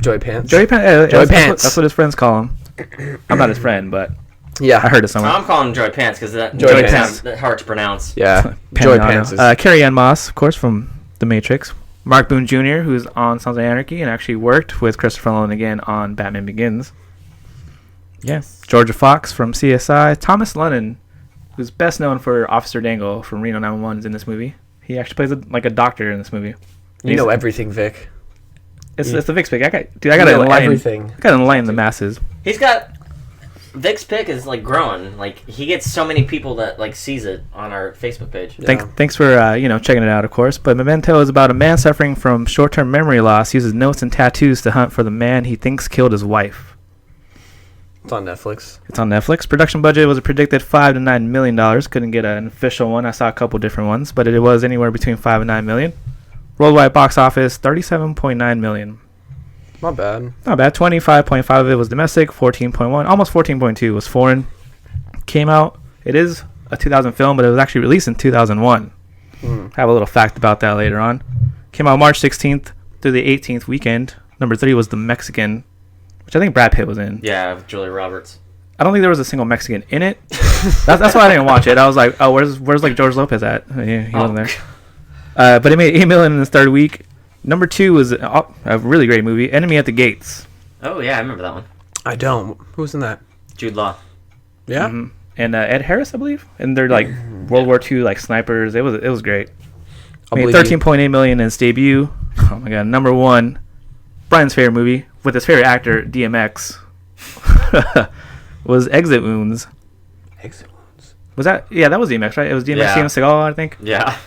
Joey Pants. Joey Pants. That's what his friends call him. I'm not his friend, but Yeah, I heard it somewhere. I'm calling him Joey Pants because that Joey Joey Pants. sounds hard to pronounce. Yeah, Joey Pants. Carrie Ann Moss, of course, from The Matrix. Mark Boone Jr., who's on Sons of Anarchy and actually worked with Christopher Nolan again on Batman Begins. Yes. Georgia Fox from CSI. Thomas Lennon, who's best known for Officer Dangle from Reno 911, is in this movie. He actually plays a doctor in this movie. You know everything, Vic. It's the Vic's Pick. I gotta enlighten everything. I gotta enlighten the masses. He's got Vic's Pick is like growing. Like he gets so many people that like sees it on our Facebook page. Thanks for checking it out, of course. But Memento is about a man suffering from short-term memory loss. Uses notes and tattoos to hunt for the man he thinks killed his wife. It's on Netflix. It's on Netflix. Production budget was a predicted $5 to $9 million. Couldn't get an official one. I saw a couple different ones, but it was anywhere between $5 and $9 million. Worldwide box office $37.9 million. Not bad. Not bad. 25.5 of it was domestic. 14.1, almost 14.2 was foreign. Came out. It is a 2000 film, but it was actually released in 2001. Have a little fact about that later on. Came out March 16th through the 18th weekend. Number 3 was The Mexican, which I think Brad Pitt was in. Yeah, with Julia Roberts. I don't think there was a single Mexican in it. That's why I didn't watch it. I was like, oh, where's like George Lopez at? He wasn't there. But it made $8 million in its third week. Number 2 was a really great movie, Enemy at the Gates. Oh yeah, I remember that one. I don't. Who's in that? Jude Law. Yeah. And Ed Harris, I believe. And they're like World War II like snipers. It was great. Made $13.8 million in its debut. Oh my god, number 1. Brian's favorite movie with his favorite actor, DMX, was Exit Wounds. Exit Wounds. Was that? Yeah, that was DMX, right? It was DMX, Yeah. Steven Seagal, I think. Yeah.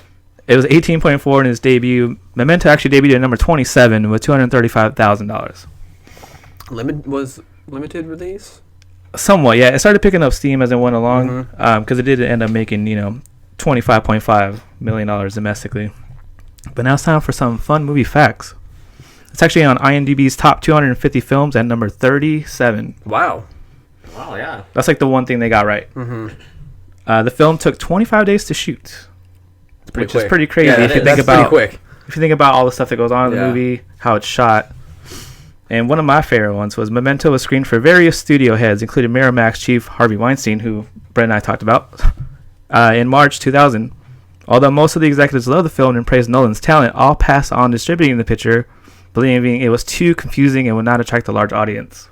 It was 18.4 in his debut. Memento actually debuted at number 27 with $235,000. Was limited release? Somewhat, yeah. It started picking up steam as it went along, because it did end up making, $25.5 million domestically. But now it's time for some fun movie facts. It's actually on IMDb's top 250 films at number 37. Wow. Wow, yeah. That's like the one thing they got right. The film took 25 days to shoot, which is pretty crazy Yeah, if you that's think pretty about quick. if you think about all the stuff that goes on in Yeah. the movie, how it's shot. And one of my favorite ones was Memento was screened for various studio heads, including Miramax chief Harvey Weinstein, who Brett and I talked about, in March 2000. Although most of the executives loved the film and praised Nolan's talent, all passed on distributing the picture, believing it was too confusing and would not attract a large audience.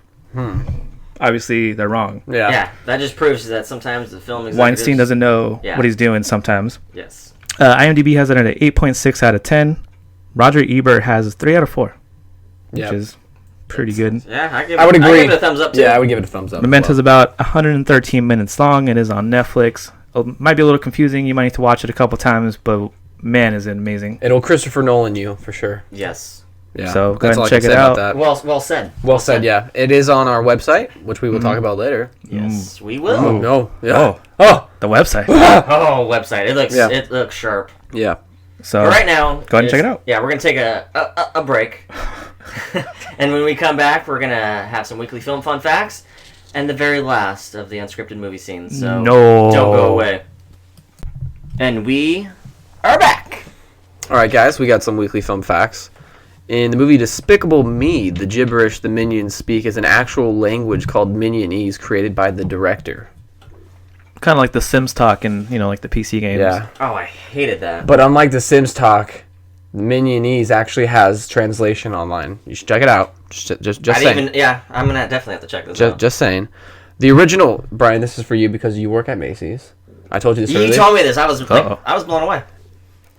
Obviously, they're wrong. Yeah, that just proves that sometimes the film executives... Weinstein doesn't know Yeah. what he's doing sometimes. Yes. IMDb has it at an 8.6 out of 10. Roger Ebert has a 3 out of 4, which Yep. is pretty good. Yeah, I would agree. I give it a thumbs up, too. Yeah, I would give it a thumbs up. Memento's about 113 minutes long and is on Netflix. It might be a little confusing. You might need to watch it a couple times, but man, is it amazing. It'll Christopher Nolan you for sure. Yes. Yeah. So go that's ahead all and I can check it say about out. that. Well said. Well said. Yeah, it is on our website, which we will talk about later. Yes, we will. Oh no! Yeah. Oh, the website. Oh, website. Yeah. It looks sharp. Yeah. So But right now, go ahead and check it out. Yeah, we're gonna take a break, and when we come back, we're gonna have some weekly film fun facts, and the very last of the unscripted movie scenes. So No. don't go away. And we are back. All right, guys, we got some weekly film facts. In the movie Despicable Me, the gibberish the minions speak is an actual language called Minionese, created by the director. Kind of like the Sims talk in like the PC games. Yeah. Oh, I hated that. But unlike the Sims talk, Minionese actually has translation online. You should check it out. Just I saying. didn't even. Yeah, I'm gonna definitely have to check this out. Just saying. The original, Brian, this is for you because you work at Macy's. I told you this You earlier. told me this. I was Uh-oh. I was blown away.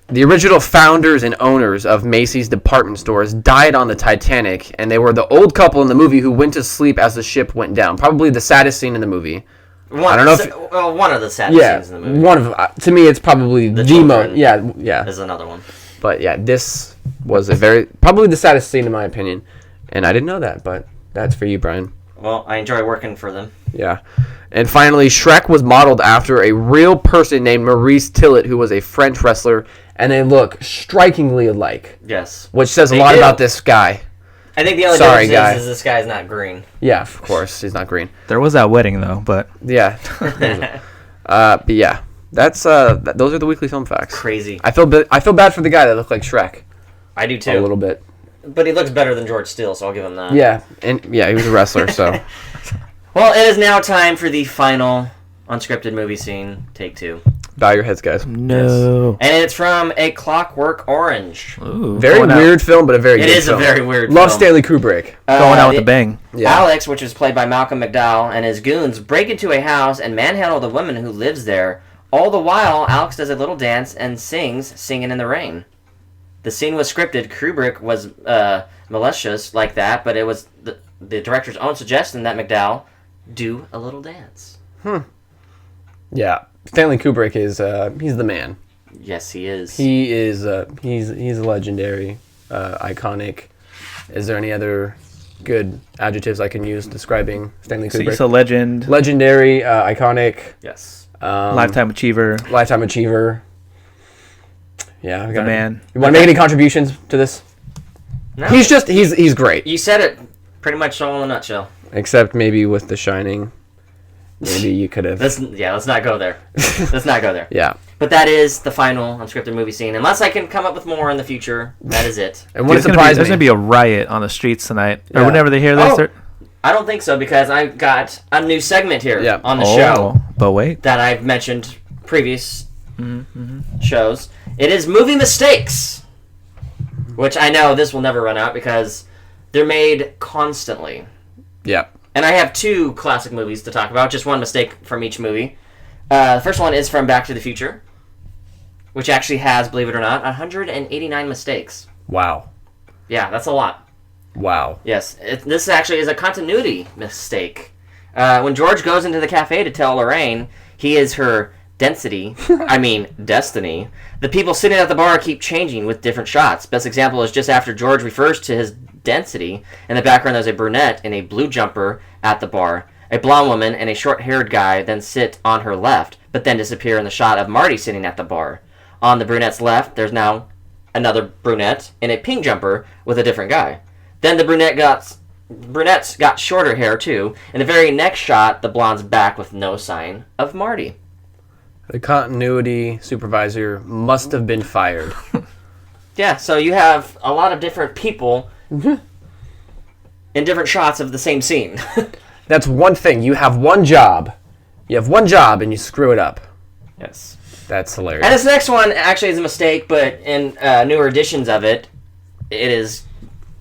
The original founders and owners of Macy's department stores died on the Titanic, and they were the old couple in the movie who went to sleep as the ship went down. Probably the saddest scene in the movie. I don't know if one of the saddest scenes in the movie. one of to me, it's probably the children Yeah. is another one. But yeah, this was probably the saddest scene in my opinion, and I didn't know that. But that's for you, Brian. Well, I enjoy working for them. Yeah. And finally, Shrek was modeled after a real person named Maurice Tillett, who was a French wrestler, and they look strikingly alike, Yes. which says a They lot do. about this guy. I think the only Sorry, difference guy. is this guy's not green. Yeah, of course, he's not green. There was that wedding though, but Yeah. But yeah, that's those are the weekly film facts. Crazy. I feel bad for the guy that looked like Shrek I do a too. little bit. But he looks better than George Steele, so I'll give him that. Yeah, and yeah, he was a wrestler, so Well, it is now time for the final unscripted movie scene, take 2. bow your heads, guys. no. And it's from A Clockwork Orange. Ooh, Very going out- weird film, but a very It good is film. a very weird Love film. Stanley Kubrick. Going out with the a bang. Yeah. Alex, which is played by Malcolm McDowell, and his goons break into a house and manhandle the woman who lives there. All the while, Alex does a little dance and sings Singing in the Rain. The scene was scripted. Kubrick was malicious like that, but it was the director's own suggestion that McDowell do a little dance. Yeah, Stanley Kubrick is he's the man. Yes, he is. He is he's legendary, iconic. Is there any other good adjectives I can use describing Stanley So Kubrick? he's a legend, Legendary, iconic, Yes. lifetime achiever, lifetime achiever. Yeah, we the got man. You want to make any contributions to this? No, He's great. you said it pretty much all in a nutshell. Except maybe with The Shining. Maybe you could have. Let's not go there. Let's not go there. Yeah. But that is the final unscripted movie scene. Unless I can come up with more in the future, that is it. And Dude, what there's surprised gonna me? be a riot on the streets tonight, or Yeah. whenever they hear this. Oh. they're- I don't think so because I got a new segment here Yeah. on the show But wait, that I've mentioned previous shows. It is movie mistakes, which I know this will never run out because they're made constantly. Yeah. And I have 2 classic movies to talk about, just one mistake from each movie. The first one is from Back to the Future, which actually has, believe it or not, 189 mistakes. Wow. Yeah, that's a lot. Wow. Yes, this actually is a continuity mistake. When George goes into the cafe to tell Lorraine he is her density, destiny, the people sitting at the bar keep changing with different shots. Best example is just after George refers to his density. In the background, there's a brunette in a blue jumper at the bar. A blonde woman and a short-haired guy then sit on her left, but then disappear in the shot of Marty sitting at the bar. On the brunette's left, there's now another brunette in a pink jumper with a different guy. Then the brunette's got shorter hair too. In the very next shot, the blonde's back with no sign of Marty. The continuity supervisor must have been fired. Yeah, so you have a lot of different people in different shots of the same scene. That's one thing. You have one job. You have one job and you screw it up. Yes. That's hilarious. And this next one actually is a mistake, but in newer editions of it, it has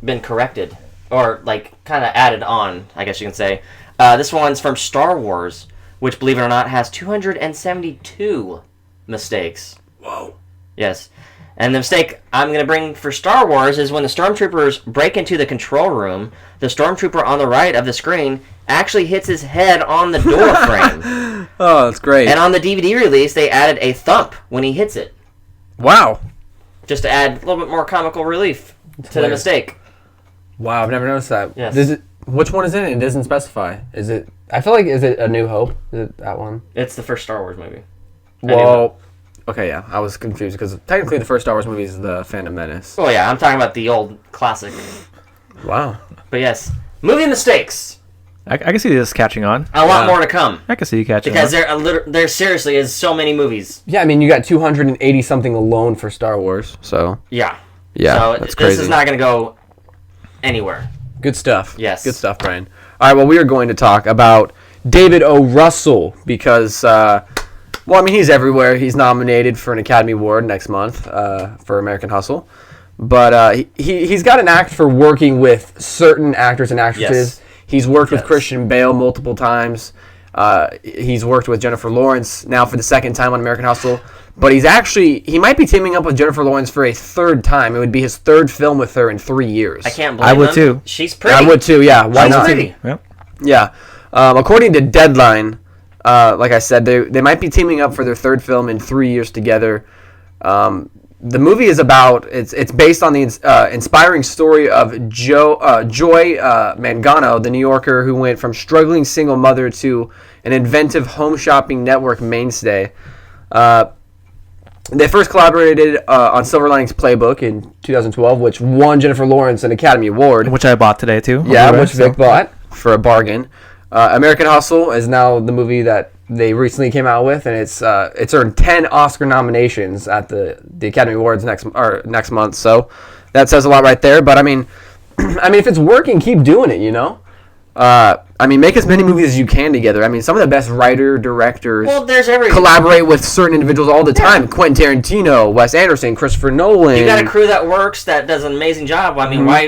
been corrected. Or, like, kind of added on, I guess you can say. This one's from Star Wars, which, believe it or not, has 272 mistakes. Whoa. Yes. And the mistake I'm going to bring for Star Wars is when the stormtroopers break into the control room, the stormtrooper on the right of the screen actually hits his head on the door frame. Oh, that's great. And on the DVD release, they added a thump when he hits it. Wow. Just to add a little bit more comical relief to the hilarious. mistake. Wow, I've never noticed that. Yes. Which one is it? It doesn't specify. Is it? I feel like, is it A New Hope? Is it that one? It's the first Star Wars movie. Well, okay, yeah. I was confused because technically the first Star Wars movie is The Phantom Menace. Oh, yeah, I'm talking about the old classic. Wow. But yes, movie mistakes. I can see this catching on. A lot more to come. I can see you catching Because on. there seriously is so many movies. Yeah, I mean, you got 280 something alone for Star Wars, so. Yeah. Yeah, So that's this crazy. is not going to go anywhere. Good stuff. Yes. Good stuff, Brian. All right, well, we are going to talk about David O. Russell because, well, I mean, he's everywhere. He's nominated for an Academy Award next month for American Hustle. But he's got an act for working with certain actors and actresses. Yes. He's worked with Christian Bale multiple times. He's worked with Jennifer Lawrence now for the second time on American Hustle. But he might be teaming up with Jennifer Lawrence for a third time. It would be his third film with her in 3 years. I can't blame I would him. too. She's pretty. I would too, yeah. Why She's not? pretty. Yep. Yeah. According to Deadline, like I said, they might be teaming up for their third film in 3 years together. The movie is it's based on the inspiring story of Joy Mangano, the New Yorker who went from struggling single mother to an inventive home shopping network mainstay. They first collaborated on Silver Linings Playbook in 2012, which won Jennifer Lawrence an Academy Award. Which I bought today too. Yeah, which Vic bought for a bargain. American Hustle is now the movie that they recently came out with, and it's earned 10 Oscar nominations at the Academy Awards next month. So that says a lot right there. But I mean, if it's working, keep doing it. You know. Make as many movies as you can together. I mean, some of the best directors there's every collaborate with certain individuals all the time. Quentin Tarantino, Wes Anderson, Christopher Nolan. You got a crew that works, that does an amazing job. I mean, why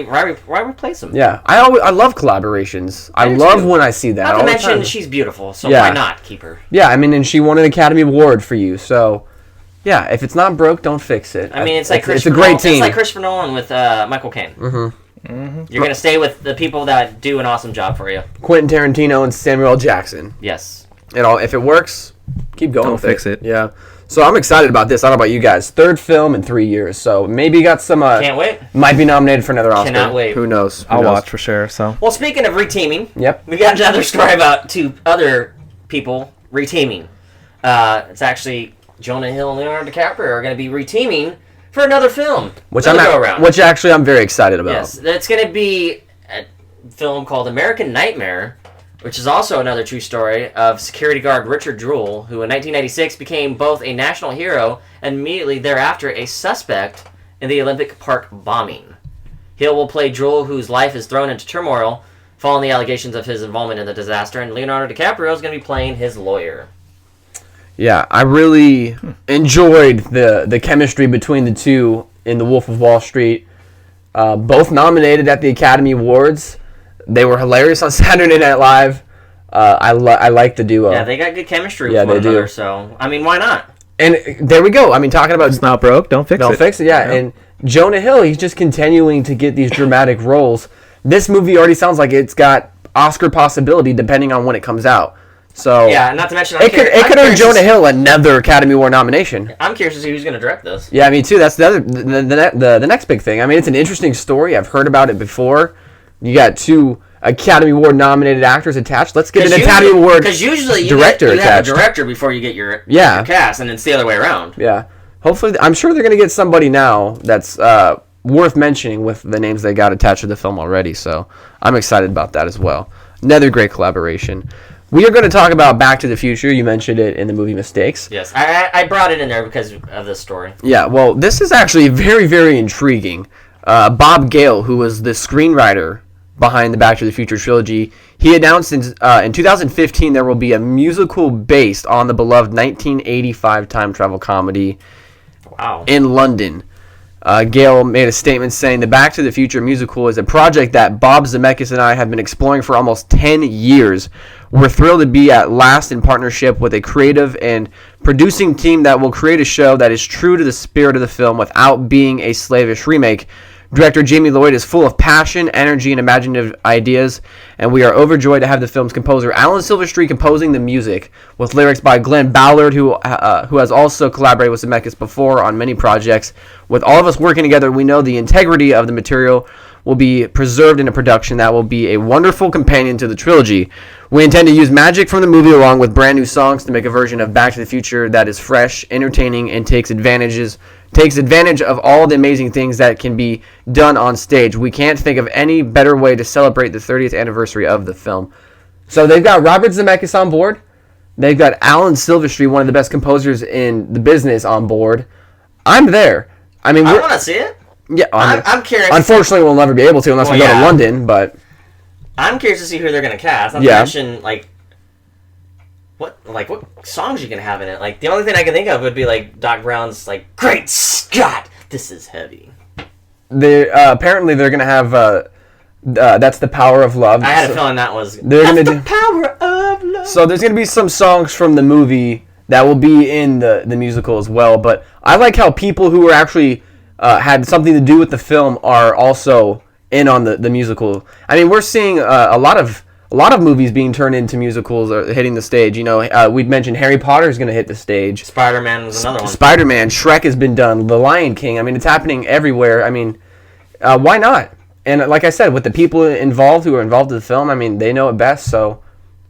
replace them? Yeah, I love collaborations. I do love too. when I see that. Not all to the mention, time. she's beautiful, so Yeah. why not keep her? Yeah, I mean, and she won an Academy Award for you, so yeah, if it's not broke, don't fix it. I mean, it's like it's a great team. It's like Christopher Nolan with Michael Caine. Mm-hmm. You're gonna stay with the people that do an awesome job for you. Quentin Tarantino and Samuel L. Jackson. Yes. If it works, keep going. Don't with fix it. Yeah. So I'm excited about this. I don't know about you guys. Third film in 3 years, so maybe you got some. Can't wait. Might be nominated for another Oscar. Cannot wait. Who knows? I'll watch for sure. So Well, speaking of reteaming, Yep. we got another story about two other people reteaming. It's actually Jonah Hill and Leonardo DiCaprio are going to be reteaming for another film. Which around. I'm very excited about. Yes, it's going to be a film called American Nightmare, which is also another true story of security guard Richard Jewell, who in 1996 became both a national hero and immediately thereafter a suspect in the Olympic Park bombing. Hill will play Jewell, whose life is thrown into turmoil following the allegations of his involvement in the disaster, and Leonardo DiCaprio is going to be playing his lawyer. Yeah, I really enjoyed the chemistry between the two in The Wolf of Wall Street. Both nominated at the Academy Awards. They were hilarious on Saturday Night Live. I like the duo. Yeah, they got good chemistry Yeah, with one they do. another, so, I mean, why not? And there we go. I mean, talking about it's not broke. Don't fix it. don't fix it. Yeah, and Jonah Hill, he's just continuing to get these dramatic roles. This movie already sounds like it's got Oscar possibility depending on when it comes out. So Yeah, not to mention, it could earn Jonah Hill another Academy Award nomination. I'm curious to see who's going to direct this. Yeah, me too. That's the next big thing. I mean, it's an interesting story. I've heard about it before. You got two Academy Award nominated actors attached. Let's get an Academy Award because usually you director have attached. a director before you get your Yeah. cast, and it's the other way around. Yeah. Hopefully, I'm sure they're going to get somebody now that's worth mentioning with the names they got attached to the film already. So I'm excited about that as well. Another great collaboration. We are going to talk about Back to the Future. You mentioned it in the movie Mistakes. Yes, I brought it in there because of this story. Yeah, well, this is actually very, very intriguing. Bob Gale, who was the screenwriter behind the Back to the Future trilogy, he announced in 2015 there will be a musical based on the beloved 1985 time travel comedy in London. Gale made a statement saying the Back to the Future musical is a project that Bob Zemeckis and I have been exploring for almost 10 years. We're thrilled to be at last in partnership with a creative and producing team that will create a show that is true to the spirit of the film without being a slavish remake. Director Jamie Lloyd is full of passion, energy, and imaginative ideas, and we are overjoyed to have the film's composer Alan Silverstreet composing the music, with lyrics by Glenn Ballard, who has also collaborated with Zemeckis before on many projects. With all of us working together, we know the integrity of the material will be preserved in a production that will be a wonderful companion to the trilogy. We intend to use magic from the movie along with brand new songs to make a version of Back to the Future that is fresh, entertaining, and takes advantage of all the amazing things that can be done on stage. We can't think of any better way to celebrate the 30th anniversary of the film. So they've got Robert Zemeckis on board. They've got Alan Silverstreet, one of the best composers in the business, on board. I'm there. I mean, I want to see it. Yeah, I'm curious. Unfortunately, we'll never be able to unless we go to London. But I'm curious to see who they're going to cast. Not to mention, what songs you can have in it. Like, the only thing I can think of would be like Doc Brown's like, "Great Scott, this is heavy." Apparently they're gonna have "That's the Power of Love." I had a feeling that was the power of love. So there's gonna be some songs from the movie that will be in the musical as well. But I like how people who were actually had something to do with the film are also in on the musical. I mean, we're seeing a lot of movies being turned into musicals or hitting the stage. You know, we'd mentioned Harry Potter is going to hit the stage. Spider-Man was another one. Spider-Man, Shrek has been done. The Lion King. I mean, it's happening everywhere. I mean, why not? And like I said, with the people involved who are involved in the film, I mean, they know it best, so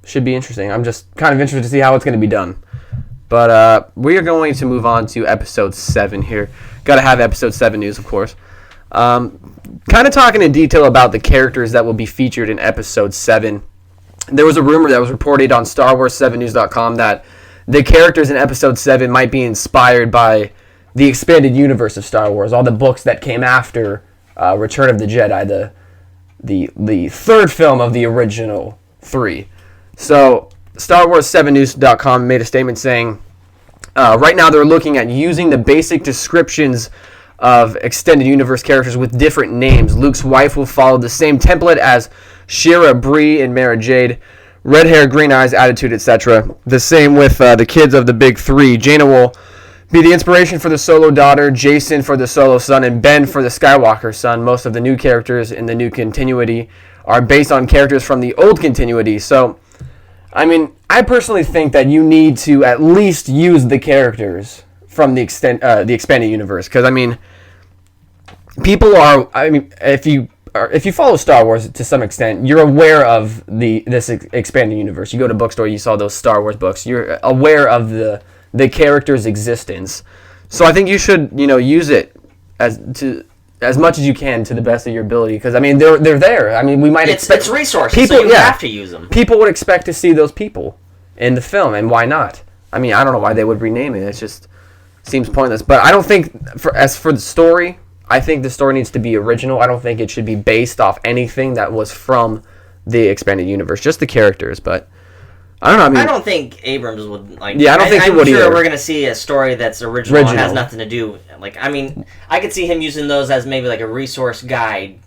should be interesting. I'm just kind of interested to see how it's going to be done. But we are going to move on to episode 7 here. Got to have episode 7 news, of course. Kind of talking in detail about the characters that will be featured in episode 7. There was a rumor that was reported on StarWars7News.com that the characters in episode 7 might be inspired by the expanded universe of Star Wars, all the books that came after Return of the Jedi, the third film of the original 3. So StarWars7News.com made a statement saying, right now they're looking at using the basic descriptions of extended universe characters with different names. Luke's wife will follow the same template as Shira, Bree, and Mara Jade. Red hair, green eyes, attitude, etc. The same with the kids of the big 3. Jaina will be the inspiration for the Solo daughter, Jason for the Solo son, and Ben for the Skywalker son. Most of the new characters in the new continuity are based on characters from the old continuity. So, I mean, I personally think that you need to at least use the characters from the expanded universe, because I mean, people are. I mean, if you follow Star Wars to some extent, you're aware of this expanded universe. You go to bookstore, you saw those Star Wars books. You're aware of the character's existence. So I think you should, use it as much as you can to the best of your ability, because I mean they're there. I mean, we might expect it's resources. People, so you have to use them. People would expect to see those people in the film, and why not? I mean, I don't know why they would rename it. It just seems pointless. But I don't think, as for the story, I think the story needs to be original. I don't think it should be based off anything that was from the expanded universe, just the characters. But I don't know. I mean, I don't think Abrams would like. Yeah, I don't think he would either. I'm sure we're gonna see a story that's original. And has nothing to do. Like, I mean, I could see him using those as maybe like a resource guide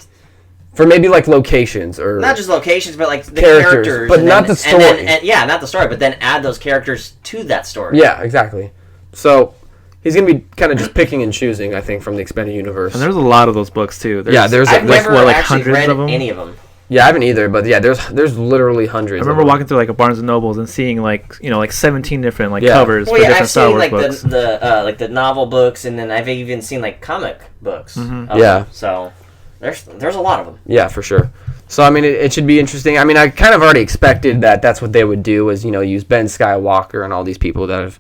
for maybe like locations, or not just locations, but like the characters, but not the story. Yeah, not the story, but then add those characters to that story. Yeah, exactly. So he's going to be kind of just picking and choosing, I think, from the expanded universe. And there's a lot of those books too. I've never like actually hundreds read of them. any of them. Yeah, I haven't either, but yeah, there's literally hundreds. I remember walking through like a Barnes and Nobles and seeing like 17 different covers for different I've Star seen Wars like books. the novel books, and then I've even seen like comic books. Yeah. So there's a lot of them. Yeah, for sure. So I mean, it should be interesting. I mean, I kind of already expected that that's what they would do, is use Ben Skywalker and all these people that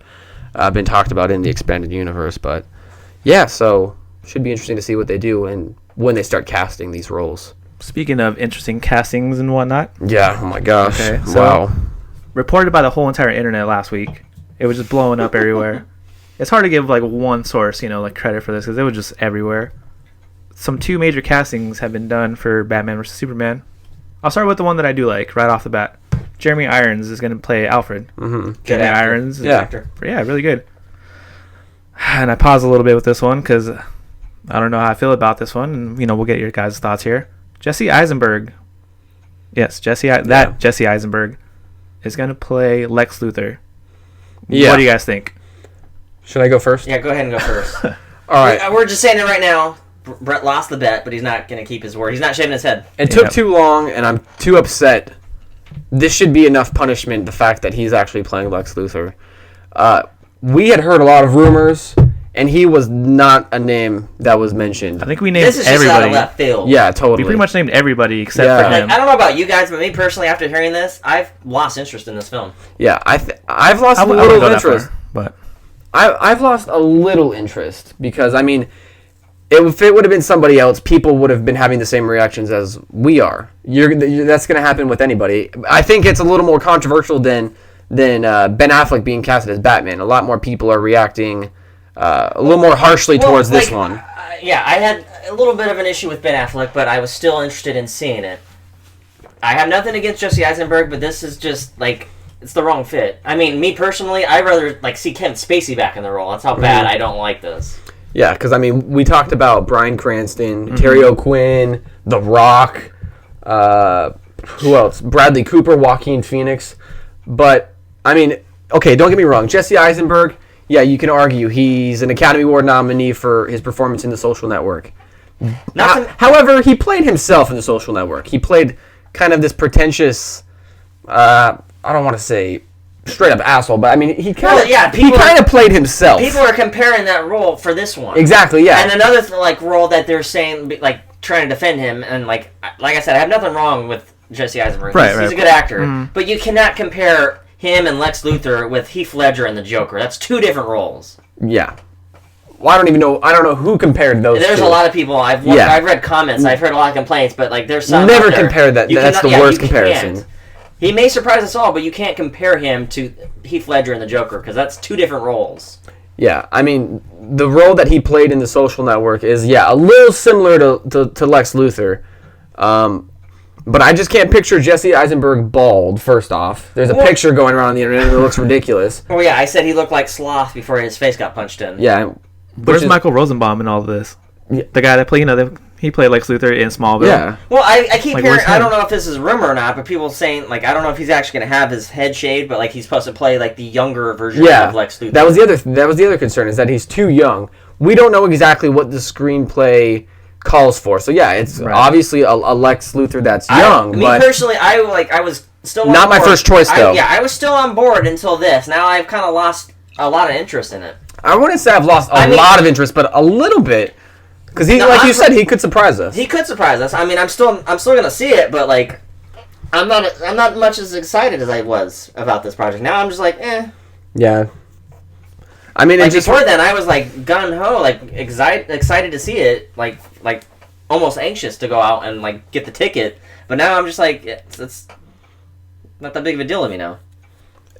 have been talked about in the expanded universe. But yeah, so should be interesting to see what they do and when they start casting these roles. Speaking of interesting castings and whatnot, Yeah. Oh my gosh. Okay, so- Wow. reported by the whole entire internet last week. It was just blowing up everywhere. It's hard to give like one source, credit for this because it was just everywhere. Some 2 major castings have been done for Batman vs Superman. I'll start with the one that I do like right off the bat. Jeremy Irons is going to play Alfred. Mm-hmm. Jeremy Irons, is actor. Yeah, really good. And I paused a little bit with this one because I don't know how I feel about this one, and we'll get your guys' thoughts here. Jesse Eisenberg. Yes, Jesse Eisenberg is going to play Lex Luthor. Yeah. What do you guys think? Should I go first? Yeah, go ahead and go first. All right. We're just saying it right now. Brett lost the bet, but he's not going to keep his word. He's not shaving his head. It took too long, and I'm too upset. This should be enough punishment, the fact that he's actually playing Lex Luthor. We had heard a lot of rumors, and he was not a name that was mentioned. I think we named This is just out everybody. of left field. Yeah, totally. We pretty much named everybody except Yeah. for him. I don't know about you guys, but me personally, after hearing this, I've lost interest in this film. Yeah, I've lost I a wouldn't little go that interest. far, but I've lost a little interest because, I mean, if it would have been somebody else, people would have been having the same reactions as we are. That's going to happen with anybody. I think it's a little more controversial than Ben Affleck being casted as Batman. A lot more people are reacting a little more harshly towards this one. Yeah, I had a little bit of an issue with Ben Affleck, but I was still interested in seeing it. I have nothing against Jesse Eisenberg, but this is just, it's the wrong fit. I mean, me personally, I'd rather, see Kevin Spacey back in the role. That's how bad I don't like this. Yeah, because, I mean, we talked about Bryan Cranston, Terry O'Quinn, The Rock, who else? Bradley Cooper, Joaquin Phoenix. But, I mean, okay, don't get me wrong. Jesse Eisenberg, yeah, you can argue he's an Academy Award nominee for his performance in The Social Network. However, he played himself in The Social Network. He played kind of this pretentious, I don't want to say straight up asshole, but I mean, he kind of played himself. People are comparing that role for this one. Exactly, yeah. And another role that they're saying, trying to defend him, and like I said, I have nothing wrong with Jesse Eisenberg. He's a good actor, but you cannot compare him and Lex Luthor with Heath Ledger and the Joker. That's 2 different roles. Yeah. Well, I don't know who compared those. There's two. a lot of people. I've read comments. I've heard a lot of complaints, but there's some. Never out there. compared that. That's the worst comparison. Can't. He may surprise us all, but you can't compare him to Heath Ledger and the Joker because that's 2 different roles. Yeah, I mean, the role that he played in The Social Network is, a little similar to Lex Luthor. But I just can't picture Jesse Eisenberg bald, first off. There's a picture going around on the internet that looks ridiculous. Oh, yeah, I said he looked like Sloth before his face got punched in. Yeah. where's Michael Rosenbaum in all of this? Yeah. The guy that played, he played Lex Luthor in Smallville. Yeah. Well, I keep hearing, where's him? I don't know if this is rumor or not, but people saying, I don't know if he's actually going to have his head shaved, but, he's supposed to play, the younger version of Lex Luthor. That was the other concern, is that he's too young. We don't know exactly what the screenplay calls for. So, yeah, it's obviously a Lex Luthor that's young. Me personally, I was still on not board. my first choice, though. I was still on board until this. Now I've kind of lost a lot of interest in it. I wouldn't say I've lost a lot of interest, but a little bit. Because you said, he could surprise us. He could surprise us. I mean, I'm still gonna see it, but I'm not much as excited as I was about this project. Now I'm just Yeah. I mean, before then I was gung ho, excited to see it, almost anxious to go out and get the ticket. But now I'm just it's not that big of a deal to me now.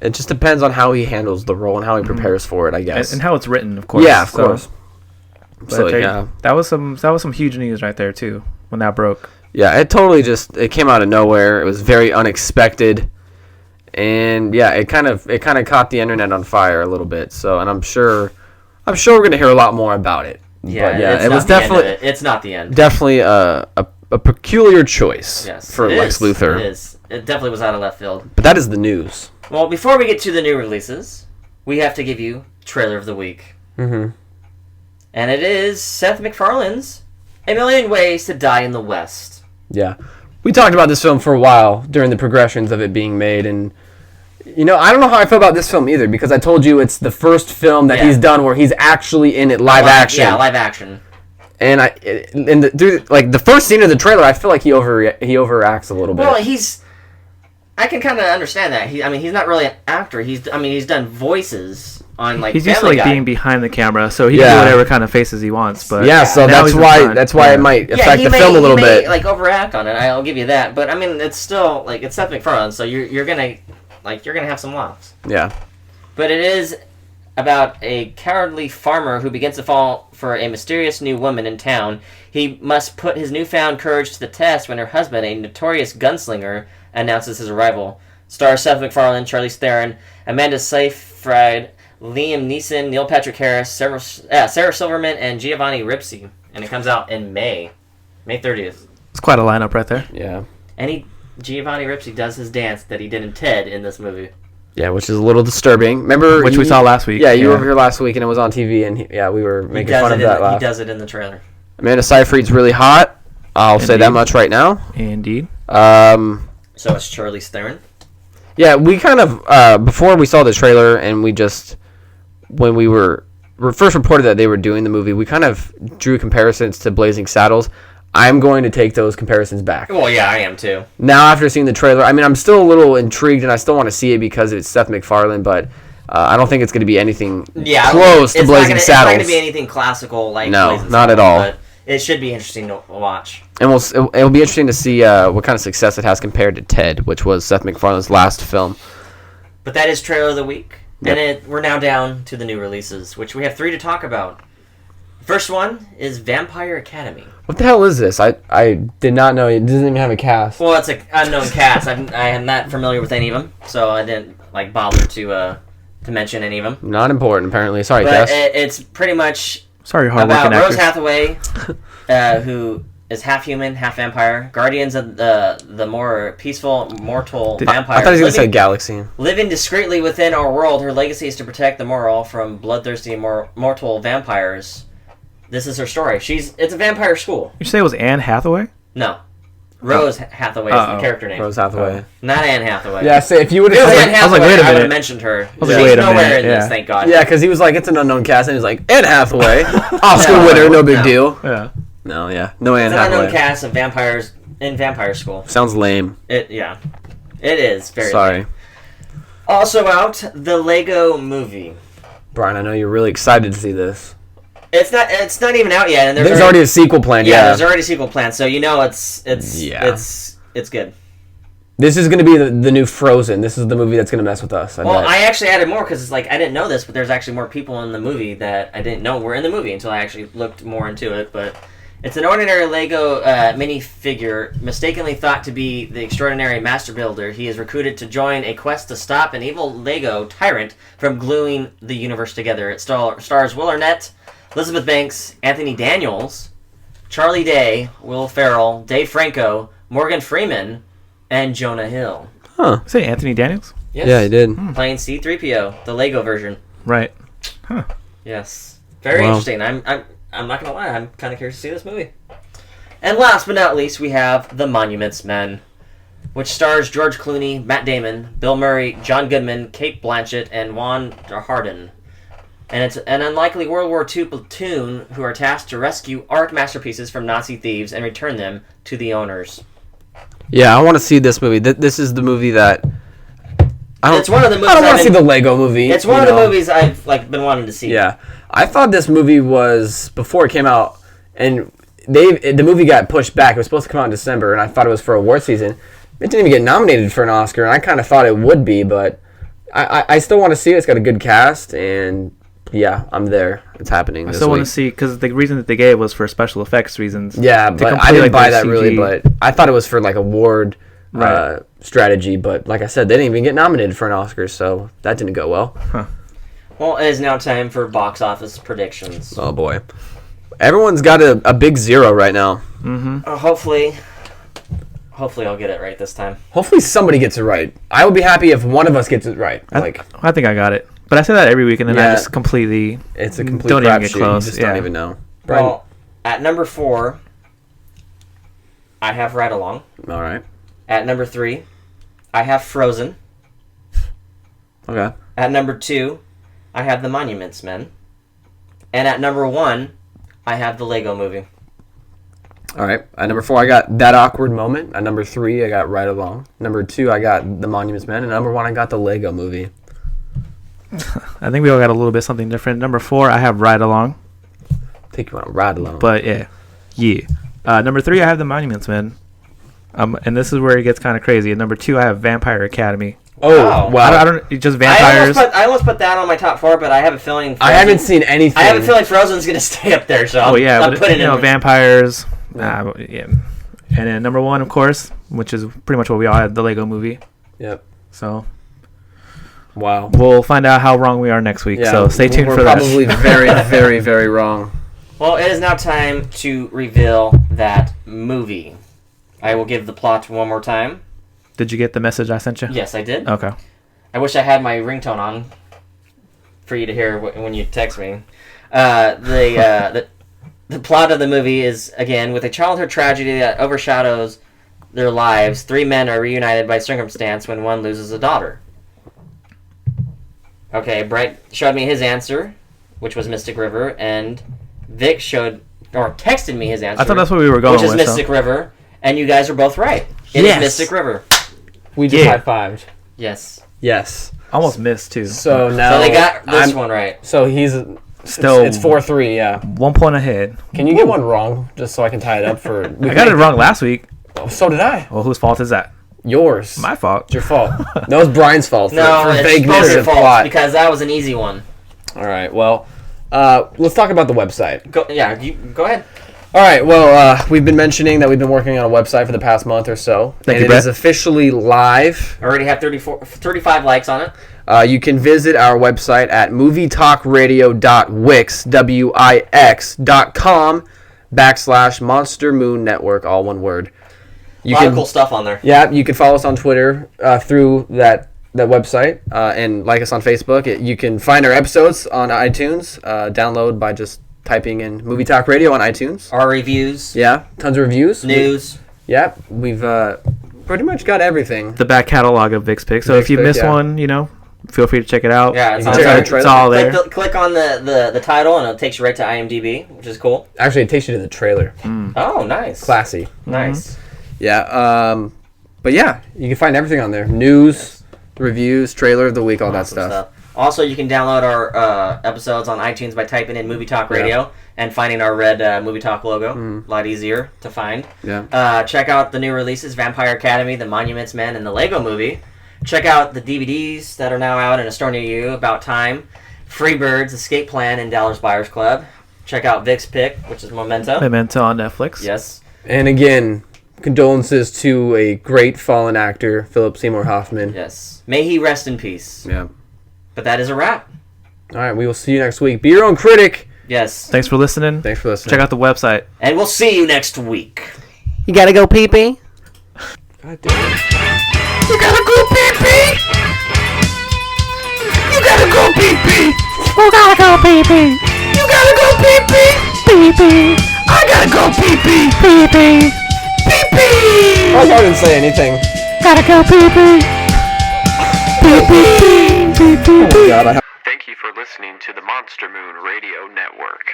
It just depends on how he handles the role and how he prepares for it, I guess. And how it's written, of course. Yeah, of course. So yeah, that was some huge news right there too when that broke. Yeah, it totally it came out of nowhere. It was very unexpected, and yeah, it kind of caught the internet on fire a little bit. So, and I'm sure we're gonna hear a lot more about it. Yeah, but yeah, it was definitely it's not the end. Definitely a peculiar choice for Lex Luthor. It is. It definitely was out of left field. But that is the news. Well, before we get to the new releases, we have to give you trailer of the week. Mm-hmm. And it is Seth MacFarlane's A Million Ways to Die in the West. Yeah. We talked about this film for a while during the progressions of it being made, and I don't know how I feel about this film either, because I told you it's the first film that he's done where he's actually in it live action. Yeah, live action. And the first scene of the trailer, I feel like he overacts a little bit. Well, I can kind of understand that. He's not really an actor. He's done voices on like. He's used to Family like Guy. being behind the camera, so he can do whatever kind of faces he wants. But so now that's why it might affect the film a little bit. Like overact on it. I'll give you that. But I mean, it's still like it's Seth MacFarlane, so you're gonna have some laughs. Yeah. But it is about a cowardly farmer who begins to fall for a mysterious new woman in town. He must put his newfound courage to the test when her husband, a notorious gunslinger, announces his arrival. Stars Seth MacFarlane, Charlize Theron, Amanda Seyfried, Liam Neeson, Neil Patrick Harris, Sarah Silverman, and Giovanni Ribisi. And it comes out in May 30th. It's quite a lineup right there. Yeah. And Giovanni Ribisi does his dance that he did in Ted in this movie. Yeah, which is a little disturbing. Remember, Which we saw last week. Yeah, you were over here last week, and it was on TV, and we were making fun of that laugh. He does it in the trailer. Amanda Seyfried's really hot. I'll say that much right now. Indeed. So it's Charlize Theron. Yeah, we kind of before we saw the trailer, and when we were first reported that they were doing the movie, we kind of drew comparisons to Blazing Saddles. I'm going to take those comparisons back. Well, yeah, I am too. Now, after seeing the trailer, I mean, I'm still a little intrigued, and I still want to see it because it's Seth MacFarlane, but I don't think it's going to be anything close to Blazing Saddles. It's not going to be anything classical like Blazing not at Saddles, all. But it should be interesting to watch. And it'll be interesting to see what kind of success it has compared to Ted, which was Seth MacFarlane's last film. But that is Trailer of the Week. Yep. And we're now down to the new releases, which we have 3 to talk about. First one is Vampire Academy. What the hell is this? I did not know. It doesn't even have a cast. Well, it's an unknown cast. I am not familiar with any of them, so I didn't bother to mention any of them. Not important, apparently. Sorry, but Cass. It's pretty much hard-working about Rose actors. Hathaway, who is half human, half vampire. Guardians of the more peaceful mortal vampires. I thought he was going to say Galaxy. Living discreetly within our world, her legacy is to protect the moral from bloodthirsty mortal vampires. This is her story. It's a vampire school. You say it was Anne Hathaway? No. Rose Hathaway is the character name. Rose Hathaway. Not Anne Hathaway. Yeah, say if you would have Anne said Hathaway, wait a I would have minute. mentioned her. I was She's like, wait a nowhere minute, in this, yeah. thank God. Yeah, because he was like, it's an unknown cast, and he was like, Anne Hathaway, Oscar winner, no big deal. Yeah. No, yeah, no Anne It's an Hathaway. unknown cast of vampires in vampire school. Sounds lame. It is very Sorry, lame. Also out, the Lego Movie. Brian. I know you're really excited to see this. It's not even out yet, and There's already a sequel planned. Yeah, Yeah, there's already a sequel planned, so you know it's good. This is going to be the new Frozen. This is the movie that's going to mess with us. I bet. I actually added more because it's like I didn't know this, but there's actually more people in the movie that I didn't know were in the movie until I actually looked more into it. But it's an ordinary Lego minifigure mistakenly thought to be the extraordinary master builder. He is recruited to join a quest to stop an evil Lego tyrant from gluing the universe together. It stars Will Arnett, Elizabeth Banks, Anthony Daniels, Charlie Day, Will Ferrell, Dave Franco, Morgan Freeman, and Jonah Hill. Huh? Say Anthony Daniels? Yes. Yeah, he did. Playing C-3PO, the Lego version. Right. Huh. Yes. Very interesting. I'm not gonna lie, I'm kind of curious to see this movie. And last but not least, we have The Monuments Men, which stars George Clooney, Matt Damon, Bill Murray, John Goodman, Kate Blanchett, and Juan Harden. And it's an unlikely World War II platoon who are tasked to rescue art masterpieces from Nazi thieves and return them to the owners. Yeah, I want to see this movie. This is the movie that. It's one of the movies. I don't want to see the Lego movie. It's one of the movies I've been wanting to see. Yeah, I thought this movie was before it came out, and the movie got pushed back. It was supposed to come out in December, and I thought it was for award season. It didn't even get nominated for an Oscar, and I kind of thought it would be, but I still want to see it. It's got a good cast, and yeah, I'm there. It's happening. I still want to see, because the reason that they gave was for special effects reasons. Yeah, but I didn't buy that really. CG. But I thought it was for like award Right. strategy. But like I said, they didn't even get nominated for an Oscar, so that didn't go well. Well, it is now time for box office predictions. Oh boy, everyone's got a big 0 right now. Hopefully I'll get it right this time. Hopefully somebody gets it right. I would be happy if one of us gets it right. I think I got it. But I say that every week, and then I just completely it's a complete don't even get crapshoot. close. You just Yeah. don't even know. Brian, Well, at number 4, I have Ride Along. all right. At number 3, I have Frozen. Okay. At number 2, I have The Monuments Men. And at number 1, I have the Lego Movie. All right. At number 4, I got That Awkward Moment. At number 3, I got Right Along. Number 2, I got The Monuments Men. And number 1, I got the Lego Movie. I think we all got a little bit something different. Number 4, I have Ride Along. Take you on a ride along. But yeah. Number 3, I have The Monuments Men. And this is where it gets kind of crazy. At number 2, I have Vampire Academy. Oh, wow. I don't just vampires. I almost put that on my top 4, but I have a feeling. I haven't seen anything. I have a feeling Frozen's gonna stay up there, so I'll but put it in. Vampires. Yeah. And then number 1, of course, which is pretty much what we all had, the Lego Movie. Yep. So. Wow. We'll find out how wrong we are next week. So stay tuned for that. We're probably very, very, very wrong. Well, it is now time to reveal that movie. I will give the plot one more time. Did you get the message I sent you? Yes, I did. Okay. I wish I had my ringtone on for you to hear when you text me. The plot of the movie is, again, with a childhood tragedy that overshadows their lives, 3 men are reunited by circumstance when one loses a daughter. Okay, Bright showed me his answer, which was Mystic River, and Vic texted me his answer. I thought that's what we were going with. Which is Mystic River, and you guys are both right. It is Mystic River. We just high-fived. Yes. Yes. Almost missed, too. So now... So they got this one right. So he's... Still... It's 4-3, yeah. 1 point ahead. Can you get one wrong, just so I can tie it up for... I got it wrong last week. Oh, so did I. Well, whose fault is that? Yours. My fault. It's your fault. That was Brian's fault for it's vagueness your of fault plot. because that was an easy one. All right, well, let's talk about the website. Go ahead. All right, well, we've been mentioning that we've been working on a website for the past month or so. Thank and you, it Brett. is officially live. I already have 35 likes on it. You can visit our website at movietalkradio.wix.com/Monster Moon Network, all one word. A lot of cool stuff on there. Yeah, you can follow us on Twitter through that website and like us on Facebook. You can find our episodes on iTunes. Download by just typing in Movie Talk Radio on iTunes. Our reviews. Yeah, tons of reviews. News. Yeah, we've pretty much got everything. The back catalog of Vic's Picks. So Vic's if you Pick, miss yeah. one, feel free to check it out. Yeah, You can check out the trailer. It's all there. Click on the title and it takes you right to IMDb, which is cool. Actually, it takes you to the trailer. Oh, nice. Classy. Nice. Yeah, but yeah, you can find everything on there. News, reviews, trailer of the week, all that stuff. Also, you can download our episodes on iTunes by typing in Movie Talk Radio and finding our red Movie Talk logo. A lot easier to find. Yeah. Check out the new releases, Vampire Academy, The Monuments Men, and the Lego Movie. Check out the DVDs that are now out in a store near you, About Time, Freebirds, Escape Plan, and Dallas Buyers Club. Check out Vic's Pick, which is Memento. Memento on Netflix. Yes. And again, condolences to a great fallen actor, Phillip Seymour Hoffman. Yes. May he rest in peace. Yeah. But that is a wrap. All right, we will see you next week. Be your own critic. Yes. Thanks for listening. Thanks for listening. Check out the website. And we'll see you next week. You gotta go pee-pee? God damn it. You gotta go pee-pee! You gotta go pee-pee! You gotta go pee-pee. You gotta go pee-pee! Pee-pee. I gotta go pee-pee! Pee-pee. Pee-pee! I didn't say anything. Gotta go pee-pee. Pee-pee. Pee-pee. God, Thank you for listening to the Monster Moon Radio Network.